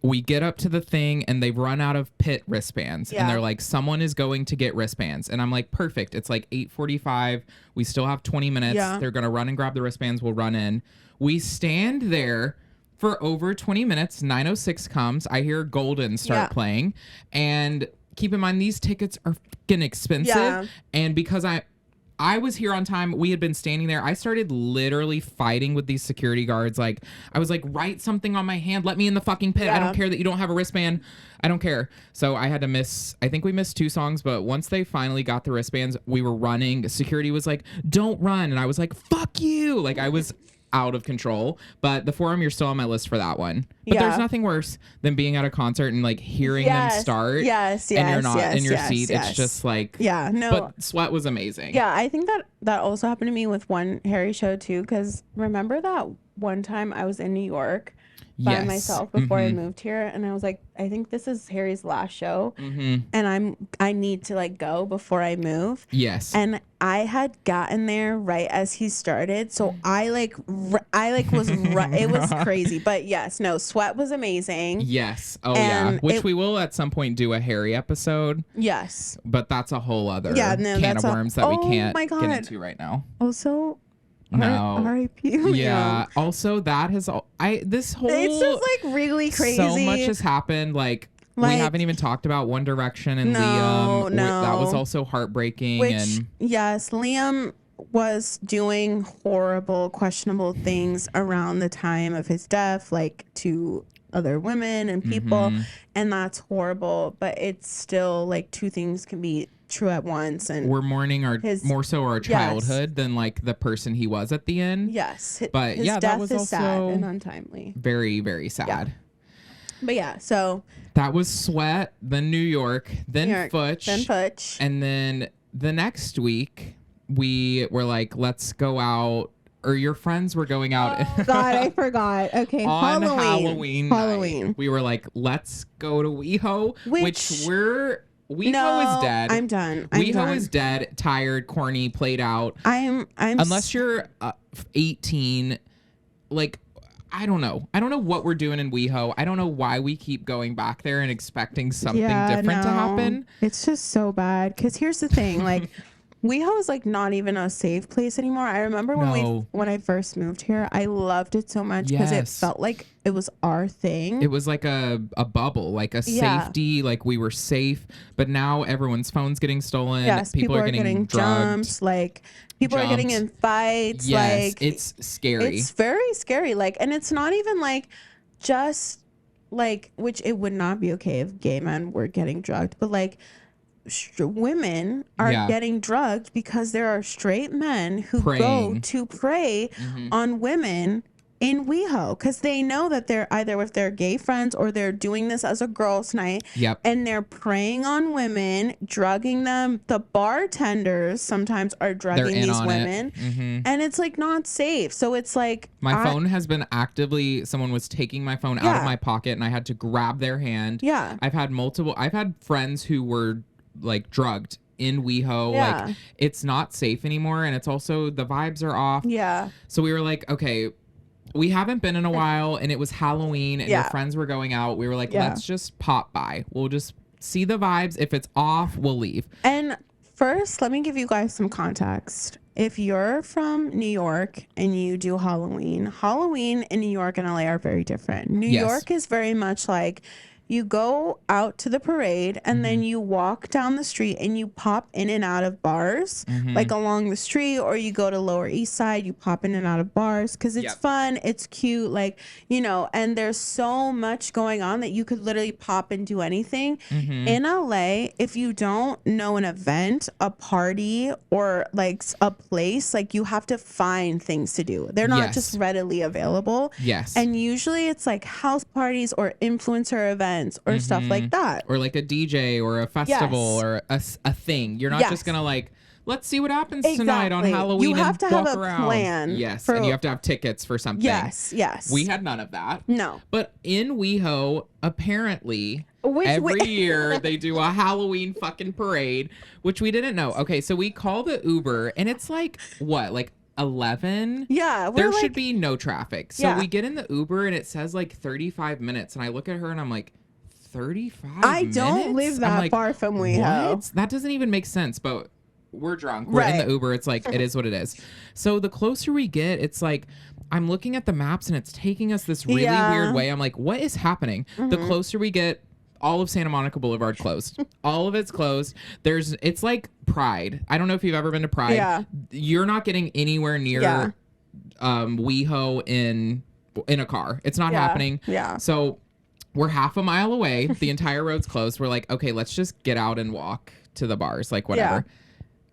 We get up to the thing and they've run out of pit wristbands. And they're like, someone is going to get wristbands. And I'm like, perfect. It's like 8:45. We still have 20 minutes. They're going to run and grab the wristbands. We'll run in. We stand there for over 20 minutes. 9:06 comes. I hear Golden start playing. And keep in mind, these tickets are fucking expensive. Yeah. And because I was here on time. We had been standing there. I started literally fighting with these security guards. Like, I was like, write something on my hand. Let me in the fucking pit. I don't care that you don't have a wristband. I don't care. So I had to I think we missed 2 songs, but once they finally got the wristbands, we were running. Security was like, don't run. And I was like, fuck you. Like, I was out of control. But the Forum, you're still on my list for that one. But there's nothing worse than being at a concert and like hearing them start. And you're not in your seat. It's just like, but Sweat was amazing. Yeah, I think that also happened to me with one Harry show too. Because remember that one time I was in New York by myself before I moved here, and I was like, I think this is Harry's last show, and I need to like go before I move. Yes. And I had gotten there right as he started, so I was it was crazy. But yes, no, Sweat was amazing. Yes. Oh yeah. Which we will at some point do a Harry episode. Yes. But that's a whole other can of worms that we can't get into right now. Also, no. R.I.P. Yeah. Also, that has this whole. It's just like really crazy. So much has happened. Like we haven't even talked about One Direction and Liam. No. That was also heartbreaking. Yes, Liam was doing horrible, questionable things around the time of his death, like to other women and people, and that's horrible. But it's still like two things can be true at once, and we're mourning more so our childhood than like the person he was at the end. Yes, but his death that was is also sad and untimely. Very, very sad. Yeah. But yeah, so that was Sweat, then New York, then Futch, and then the next week we were like, let's go out. Or your friends were going out. Oh God, I forgot. Okay, on Halloween night, we were like, let's go to WeHo, which WeHo is dead. I'm done. WeHo is dead, tired, corny, played out. I'm unless you're 18, like I don't know what we're doing in WeHo. I don't know why we keep going back there and expecting something different to happen. It's just so bad. Because here's the thing, like. WeHo is like not even a safe place anymore. I remember when I first moved here, I loved it so much because it felt like it was our thing. It was like a bubble, like a safety, like we were safe. But now everyone's phone's getting stolen. Yes, people are getting jumped. Like people are getting in fights. Yes, like it's scary. It's very scary. Like, and it's not even like just like, which it would not be okay if gay men were getting drugged, but like. Women are getting drugged because there are straight men who go to prey on women in WeHo because they know that they're either with their gay friends or they're doing this as a girls' night. And they're preying on women, drugging them. The bartenders sometimes are drugging these women. And it's like not safe. So it's like my phone has been actively, someone was taking my phone out of my pocket and I had to grab their hand. I've had friends who were like drugged in WeHo. Like it's not safe anymore, and it's also the vibes are off. So we were like, okay, we haven't been in a while, and it was Halloween, and your friends were going out. We were like, let's just pop by. We'll just see the vibes. If it's off, we'll leave. And first, let me give you guys some context. If you're from New York and you do Halloween in New York and LA are very different. New York is very much like you go out to the parade and then you walk down the street and you pop in and out of bars like along the street, or you go to Lower East Side, you pop in and out of bars because it's fun, it's cute, like, you know, and there's so much going on that you could literally pop and do anything. In LA, if you don't know an event, a party, or like a place, like you have to find things to do. They're not just readily available. And usually it's like house parties or influencer events or stuff like that, or like a DJ or a festival or a thing. You're not just gonna like, let's see what happens tonight on Halloween. You have to have a plan. And you have to have tickets for something. We had none of that. No. But in WeHo, apparently every year they do a Halloween fucking parade, which we didn't know. Okay, so we call the Uber and it's like what, like 11. There should be no traffic. So we get in the Uber and it says like 35 minutes, and I look at her and I'm like, 35 I don't live that far from WeHo. What? That doesn't even make sense. But we're drunk. We're in the Uber. It's like, it is what it is. So the closer we get, it's like, I'm looking at the maps and it's taking us this really weird way. I'm like, what is happening? The closer we get, all of Santa Monica Boulevard closed. All of it's closed. It's like Pride. I don't know if you've ever been to Pride. You're not getting anywhere near WeHo in a car. It's not happening. So we're half a mile away. The entire road's closed. We're like, okay, let's just get out and walk to the bars, like whatever.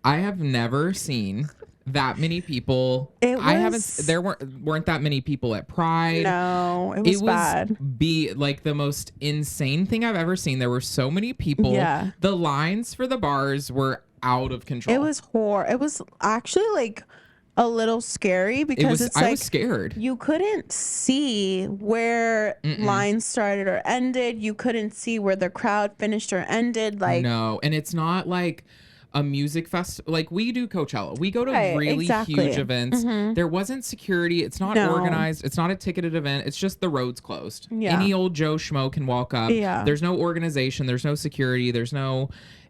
I have never seen that many people. There weren't that many people at Pride. No, it was bad. Like the most insane thing I've ever seen. There were so many people. The lines for the bars were out of control. It was It was actually like a little scary because it's like I was scared. you couldn't see where lines started or ended. You couldn't see where the crowd finished or ended. Like, no, and it's not like a music festival. Like we do Coachella. We go to really huge events. There wasn't security. It's not organized. It's not a ticketed event. It's just the road's closed. Yeah. Any old Joe Schmo can walk up. Yeah. There's no organization. There's no security.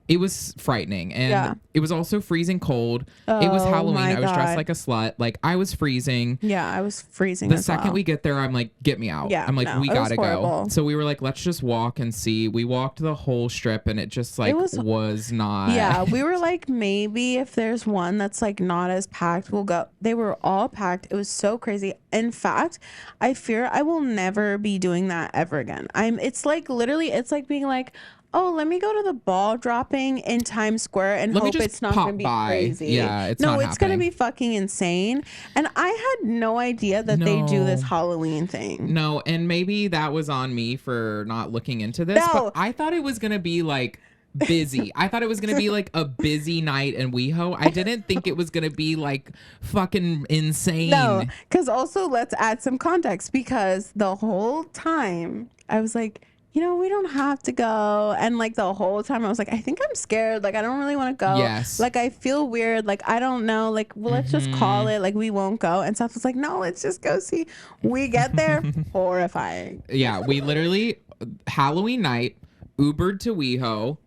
It was frightening. And it was also freezing cold. It was Halloween. I was dressed like a slut. Like I was freezing. Yeah, I was freezing. The second we get there, I'm like, get me out. Yeah, I'm like, we gotta go. So we were like, let's just walk and see. We walked the whole strip and it just like was not. Yeah, we were like, maybe if there's one that's like not as packed, we'll go. They were all packed. It was so crazy. In fact, I fear I will never be doing that ever again. It's like literally, it's like being like, oh, let me go to the ball dropping in Times Square and hope it's not going to be crazy. Yeah, it's going to be fucking insane. And I had no idea that they do this Halloween thing. No, and maybe that was on me for not looking into this, but I thought it was going to be like busy. I thought it was going to be like a busy night in WeHo. I didn't think it was going to be like fucking insane. No, because also let's add some context because the whole time I was like, you know, we don't have to go. And like the whole time I was like, I think I'm scared. Like, I don't really want to go. Yes. Like, I feel weird. Like, I don't know. Like, well, let's just call it. Like, we won't go. And Seth was like, no, let's just go see. We get there. Horrifying. Yeah. We literally, Halloween night, Ubered to WeHo,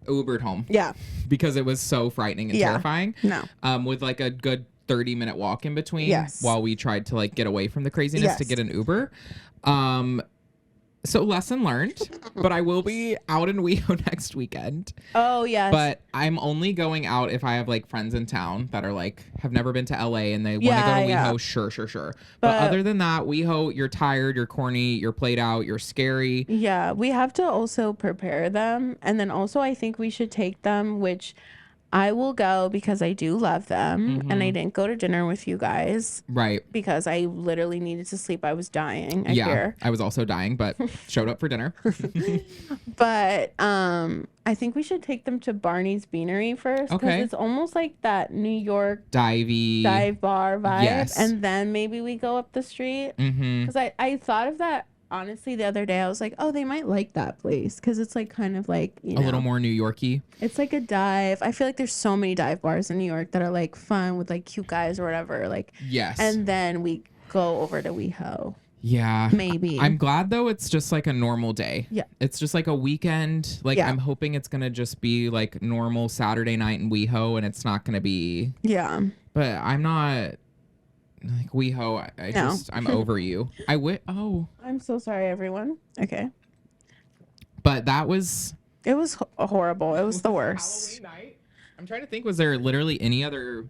Ubered home. Yeah. Because it was so frightening and terrifying. No. With like a good 30-minute walk in between while we tried to like get away from the craziness to get an Uber. So lesson learned, but I will be out in WeHo next weekend. Oh, yes. But I'm only going out if I have like friends in town that are like, have never been to LA and they want to go to WeHo. Sure. But other than that, WeHo, you're tired, you're corny, you're played out, you're scary. Yeah, we have to also prepare them. And then also I think we should take them, which I will go because I do love them. And I didn't go to dinner with you guys. Right. Because I literally needed to sleep. I was dying. I was also dying, but showed up for dinner. But I think we should take them to Barney's Beanery first. Because it's almost like that New York dive bar vibe. Yes. And then maybe we go up the street. Because I thought of that. Honestly, the other day I was like, oh, they might like that place because it's like kind of like, you know, a little more New Yorky. It's like a dive. I feel like there's so many dive bars in New York that are like fun with like cute guys or whatever. Like, yes. And then we go over to WeHo. Yeah. Maybe. I'm glad though it's just like a normal day. Yeah. It's just like a weekend. Like I'm hoping it's gonna just be like normal Saturday night in WeHo and it's not gonna be. Yeah. But I'm not. Like WeHo, I'm over you. I'm so sorry, everyone. Okay. But it was horrible. It was the worst. Halloween night. I'm trying to think. Was there literally any other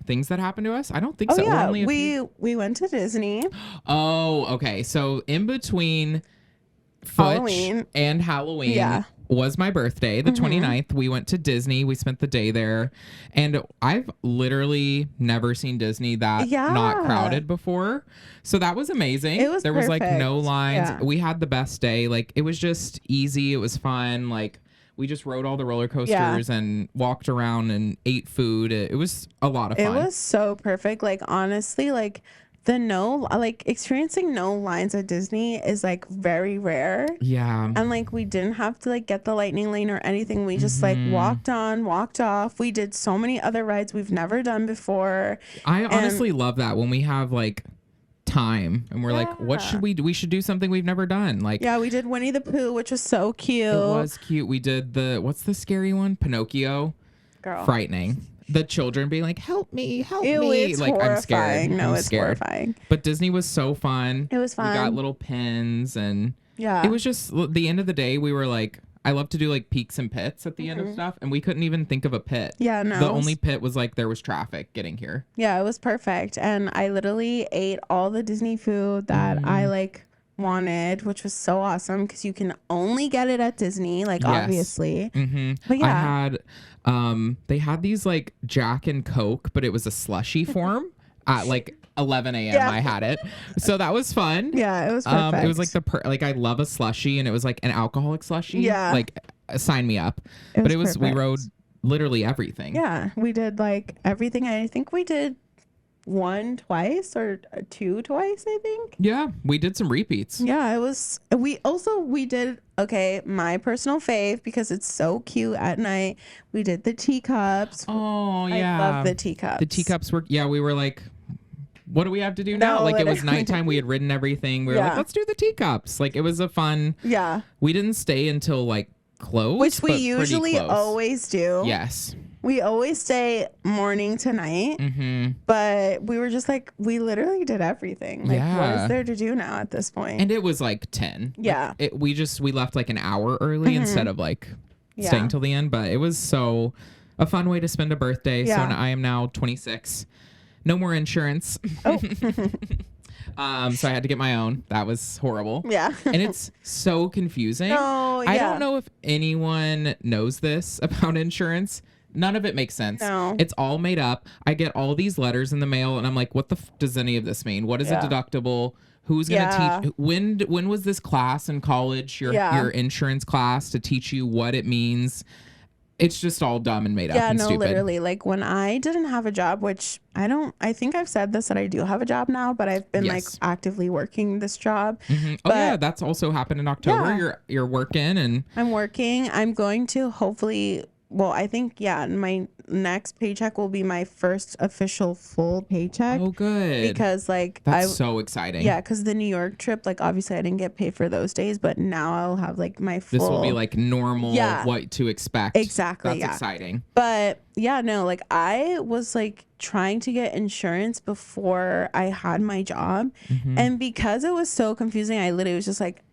things that happened to us? I don't think so. Yeah, we went to Disney. Oh, okay. So in between Halloween and Halloween was my birthday, the 29th. We went to Disney. We spent the day there. And I've literally never seen Disney that not crowded before. So that was amazing. There was like no lines. Yeah. We had the best day. Like it was just easy. It was fun. Like we just rode all the roller coasters and walked around and ate food. It was a lot of fun. It was so perfect. Like honestly, like experiencing no lines at Disney is like very rare. Yeah. And like we didn't have to like get the lightning lane or anything. We just like walked on, walked off. We did so many other rides we've never done before. I honestly love that when we have like time and we're like, what should we do? We should do something we've never done. Like we did Winnie the Pooh, which was so cute. It was cute. We did what's the scary one? Pinocchio. Girl. Frightening. The children being like, help me. It's like, horrifying. I'm scared. No, it's horrifying. But Disney was so fun. It was fun. We got little pins and it was just the end of the day. We were like, I love to do like peaks and pits at the end of stuff. And we couldn't even think of a pit. Yeah, no. The only pit was like there was traffic getting here. Yeah, it was perfect. And I literally ate all the Disney food that I like wanted, which was so awesome because you can only get it at Disney, like obviously. But I had they had these like Jack and Coke, but it was a slushy form at like 11 a.m. I had it, so that was fun. Yeah, it was perfect. It was like I love a slushy, and it was like an alcoholic slushy. Yeah, like sign me up. We rode literally everything. Yeah, we did like everything. I think we did one twice or two twice, I think. Yeah, we did some repeats. Yeah, it was. We did, okay, my personal fave because it's so cute at night. We did the teacups. Oh yeah, I love the teacups. The teacups were, yeah, we were like, what do we have to do now? Like, it was nighttime. We had ridden everything. We were like, let's do the teacups. Like, it was a fun. Yeah. We didn't stay until like close, which we usually always do. Yes. We always stay morning to night, but we were just like, we literally did everything. Like, what is there to do now at this point? And it was like 10. Yeah. Like, we left like an hour early instead of like staying till the end. But it was so a fun way to spend a birthday. Yeah. So I am now 26. No more insurance. Oh. So I had to get my own. That was horrible. Yeah. And it's so confusing. Oh, yeah. I don't know if anyone knows this about insurance. None of it makes sense. No. It's all made up. I get all these letters in the mail and I'm like, what the does any of this mean? What is a deductible? Who's going to teach? When was this class in college, your insurance class, to teach you what it means? It's just all dumb and made up and stupid. Literally. Like, when I didn't have a job, which I think I've said this, that I do have a job now, but I've been like actively working this job. Mm-hmm. Oh yeah, that's also happened in October. Yeah. You're working and I'm working. I'm going to hopefully, well, I think, my next paycheck will be my first official full paycheck. Oh, good. Because, like, that's so exciting. Yeah, because the New York trip, like, obviously I didn't get paid for those days, but now I'll have, like, my full. This will be, like, normal what to expect. Exactly. That's exciting. But, yeah, no, like, I was, like, trying to get insurance before I had my job. Mm-hmm. And because it was so confusing, I literally was just like,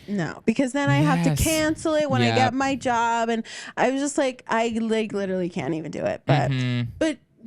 no, because then I have to cancel it when I get my job, and I was just like, I like literally can't even do it. But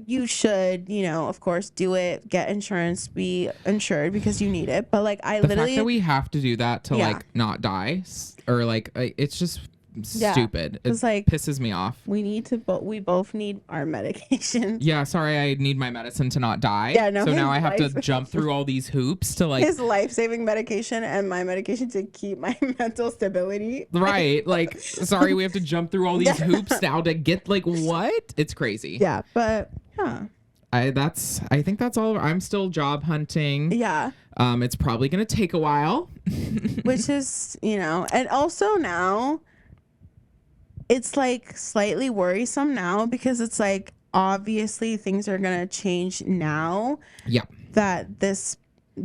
you should, of course, do it. Get insurance, be insured because you need it. But like, the fact that we have to do that to like not die, or like it's just stupid. It like pisses me off. We both need our medication. Yeah, sorry, I need my medicine to not die. Yeah, no. So now I have to jump through all these hoops to like his life-saving medication and my medication to keep my mental stability. Right, like sorry, we have to jump through all these hoops now to get like what? It's crazy. Yeah, but I think that's all. I'm still job hunting. Yeah. It's probably gonna take a while. Which is, and also now it's like slightly worrisome now because it's like obviously things are gonna change now. Yeah. That this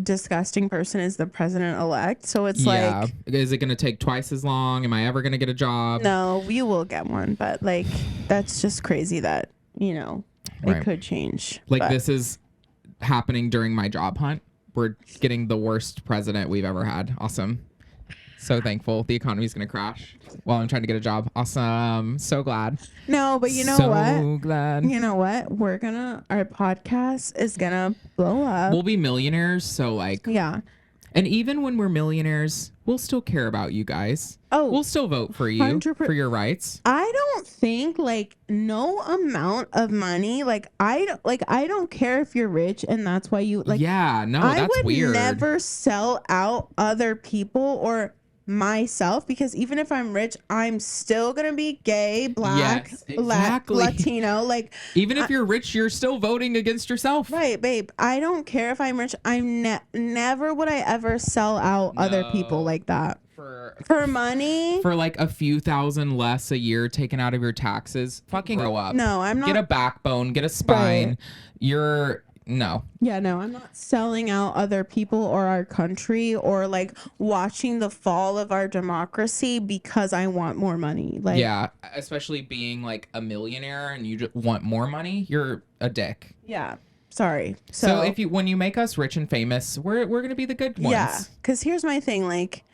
disgusting person is the president-elect. So it's like, is it gonna take twice as long? Am I ever gonna get a job? No, you will get one, but like that's just crazy that it could change. Like this is happening during my job hunt. We're getting the worst president we've ever had. Awesome. So thankful. The economy's going to crash while I'm trying to get a job. Awesome. So glad. No, but you know what? So glad. You know what? Our podcast is going to blow up. We'll be millionaires. So like. Yeah. And even when we're millionaires, we'll still care about you guys. Oh. We'll still vote for you 100%. For your rights. I don't think like no amount of money. Like I don't care if you're rich and that's why you like. Yeah. No, that's weird. I would never sell out other people or myself because even if I'm rich, I'm still gonna be gay, black, Latino. Like even if you're rich, you're still voting against yourself, right, babe? I don't care if I'm rich. I'm never would I ever sell out other people like that for money, for like a few thousand less a year taken out of your taxes. Fucking grow up. No, I'm not. Get a backbone, get a spine. Right. No. Yeah, no, I'm not selling out other people or our country or like watching the fall of our democracy because I want more money. Like, yeah, especially being like a millionaire and you just want more money, you're a dick. Yeah. Sorry. So when you make us rich and famous, we're going to be the good ones. Yeah. Cuz here's my thing, like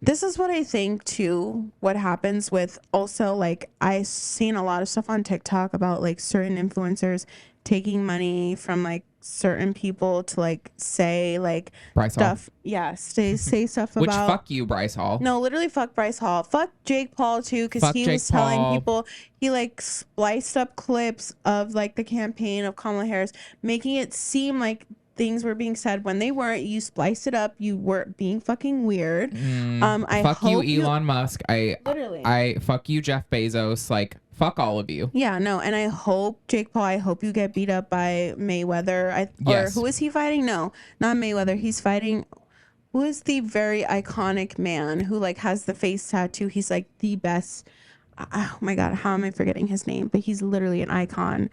this is what I think too, what happens with also like I've seen a lot of stuff on TikTok about like certain influencers taking money from like certain people to like say like Bryce stuff Hall. Yeah, say stuff about which fuck you, Bryce Hall. No, literally fuck Bryce Hall. Fuck Jake Paul too, because he was telling people, he like spliced up clips of like the campaign of Kamala Harris, making it seem like things were being said when they weren't. You spliced it up. You were being fucking weird. I fuck you, Elon Musk. I fuck you, Jeff Bezos. Like fuck all of you. Yeah, no, and I hope, Jake Paul, I hope you get beat up by Mayweather. Or who is he fighting? No, not Mayweather. He's fighting, who is the very iconic man who like has the face tattoo? He's like the best. Oh my God, how am I forgetting his name? But he's literally an icon.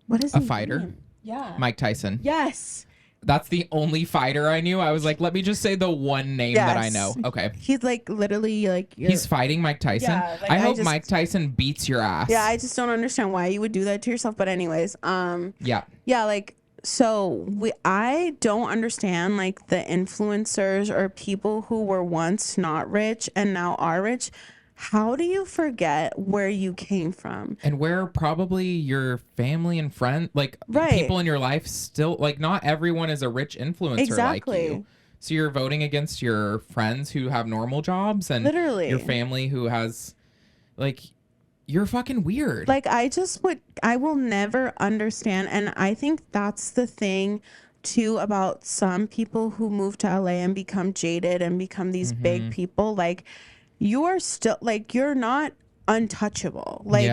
What is a his fighter? name? Yeah. Mike Tyson. Yes. That's the only fighter I knew. I was like, let me just say the one name that I know. Okay. He's like literally like he's fighting Mike Tyson. Yeah, like, I hope Mike Tyson beats your ass. Yeah, I just don't understand why you would do that to yourself. But anyways, yeah, like so I don't understand like the influencers or people who were once not rich and now are rich. How do you forget where you came from? And where probably your family and friend, like people in your life still, like not everyone is a rich influencer like you. So you're voting against your friends who have normal jobs and literally your family who has, like, you're fucking weird. Like I will never understand. And I think that's the thing too about some people who move to LA and become jaded and become these big people. Like, you are still like, you're not untouchable. Like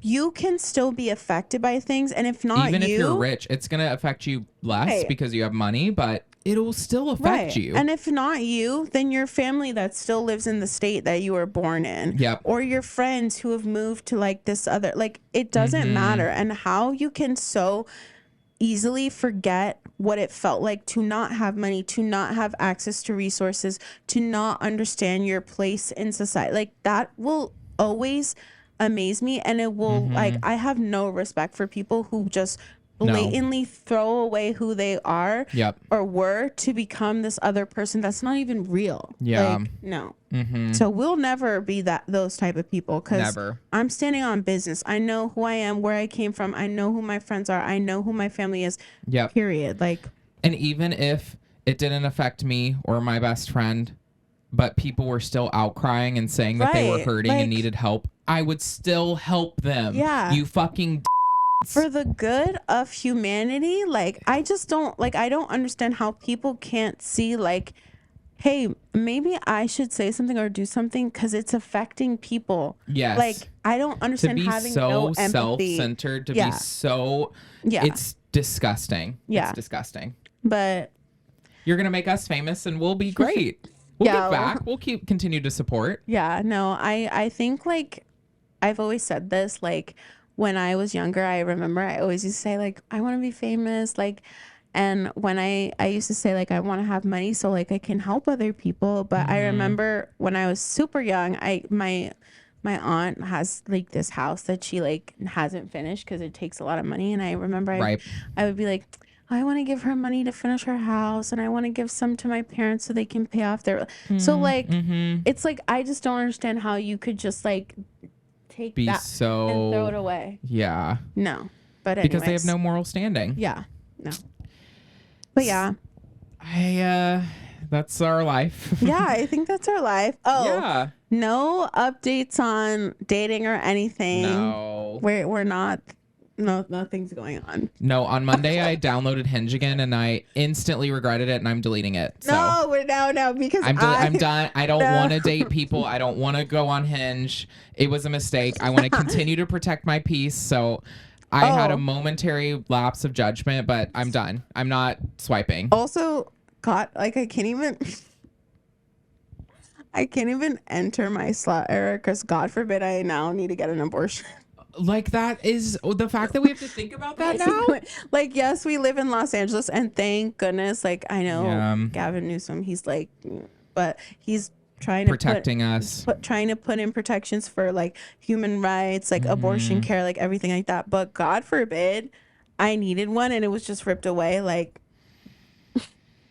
you can still be affected by things, and if not, even if you're rich, it's gonna affect you less because you have money, but it'll still affect you. And if not you, then your family that still lives in the state that you were born in, or your friends who have moved to like this other, like it doesn't matter. And how you can so easily forget what it felt like to not have money, to not have access to resources, to not understand your place in society. Like that will always amaze me, and it will like, I have no respect for people who just blatantly throw away who they are or were to become this other person that's not even real. Like, no. So we'll never be those type of people, because I'm standing on business. I know who I am, where I came from. I know who my friends are. I know who my family is. Period. Like, and even if it didn't affect me or my best friend, but people were still outcrying and saying that they were hurting and needed help, I would still help them. You fucking for the good of humanity. Like, I just don't, like, I don't understand how people can't see, like, hey, maybe I should say something or do something because it's affecting people. Like, I don't understand having no empathy. Self-centered, to be so, it's disgusting. It's disgusting. But you're gonna make us famous and we'll be great. We'll get back. We'll continue to support. No, I think, like, I've always said this, like, when I was younger, I remember I always used to say, like, I want to be famous, like, and when I used to say, like, I want to have money so, like, I can help other people. But I remember when I was super young, my aunt has, like, this house that she, like, hasn't finished because it takes a lot of money. And I remember I would be like, I want to give her money to finish her house, and I want to give some to my parents so they can pay off their so, like, it's like, I just don't understand how you could just, like, take that and throw it away. No. But anyways, because they have no moral standing. No. But that's our life. I think that's our life. No updates on dating or anything. No. We're not. No, nothing's going on. No, on Monday I downloaded Hinge again and I instantly regretted it and I'm deleting it. So no, we're no because I'm done. I don't want to date people. I don't want to go on Hinge. It was a mistake. I want to continue to protect my peace. So I had a momentary lapse of judgment, but I'm done. I'm not swiping. Also, God, like, I can't even enter my slut era because, God forbid, I now need to get an abortion. Like, that is the fact that we have to think about that now. Like, yes, we live in Los Angeles, and thank goodness, like, I know Gavin Newsom, he's like, but he's trying to protecting us, trying to put in protections for, like, human rights, like abortion care, like everything like that. But God forbid I needed one and it was just ripped away. Like,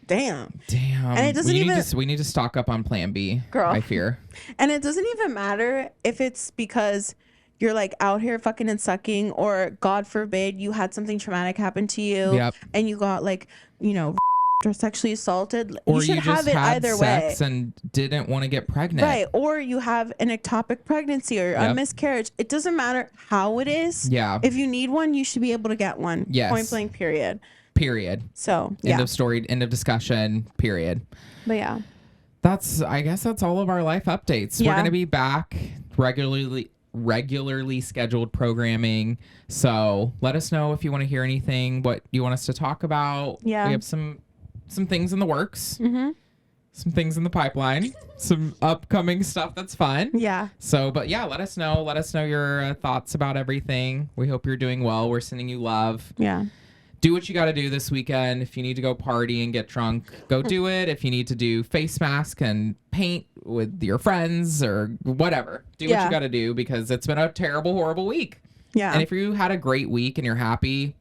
damn. And it doesn't we need to stock up on Plan B, girl. I fear. And it doesn't even matter if it's because you're, like, out here fucking and sucking, or God forbid you had something traumatic happen to you and you got, like, you know, or sexually assaulted. Or you should you have just it had either sex way and didn't want to get pregnant. Right. Or you have an ectopic pregnancy or a miscarriage. It doesn't matter how it is. If you need one, you should be able to get one. Point blank, period. So end of story, end of discussion, period. But I guess that's all of our life updates. We're going to be back regularly regularly scheduled programming. So let us know if you want to hear anything, what you want us to talk about. Yeah. We have some things in the works. Mm-hmm. Some things in the pipeline, some upcoming stuff that's fun. Yeah. So, but yeah, let us know. Let us know your thoughts about everything. We hope you're doing well. We're sending you love. Yeah. Do what you got to do this weekend. If you need to go party and get drunk, go do it. If you need to do face mask and paint with your friends or whatever, do what you got to do, because it's been a terrible, horrible week. Yeah. And if you had a great week and you're happy,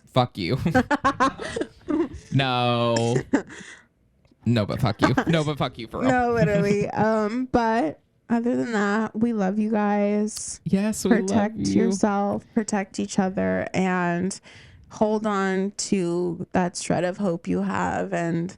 fuck you. No, but fuck you. No, but fuck you for real. No, literally. But other than that, we love you guys. Yes, we protect love you. yourself, protect each other, and hold on to that shred of hope you have, and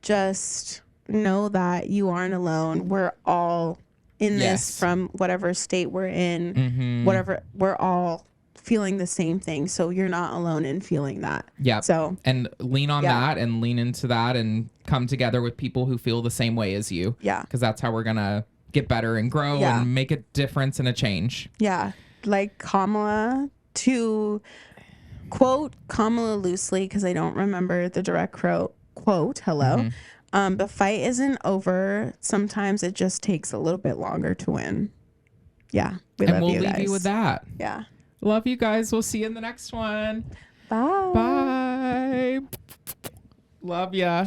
just know that you aren't alone. We're all in this from whatever state we're in, whatever, we're all feeling the same thing, so you're not alone in feeling that. Yeah. So and lean on that and lean into that and come together with people who feel the same way as you. Yeah. Because that's how we're gonna get better and grow and make a difference and a change. Yeah. Like Kamala, to quote Kamala loosely, because I don't remember the direct quote. Hello. The fight isn't over. Sometimes it just takes a little bit longer to win. Yeah. We'll leave you with that. Yeah. Love you guys. We'll see you in the next one. Bye. Bye. Love ya.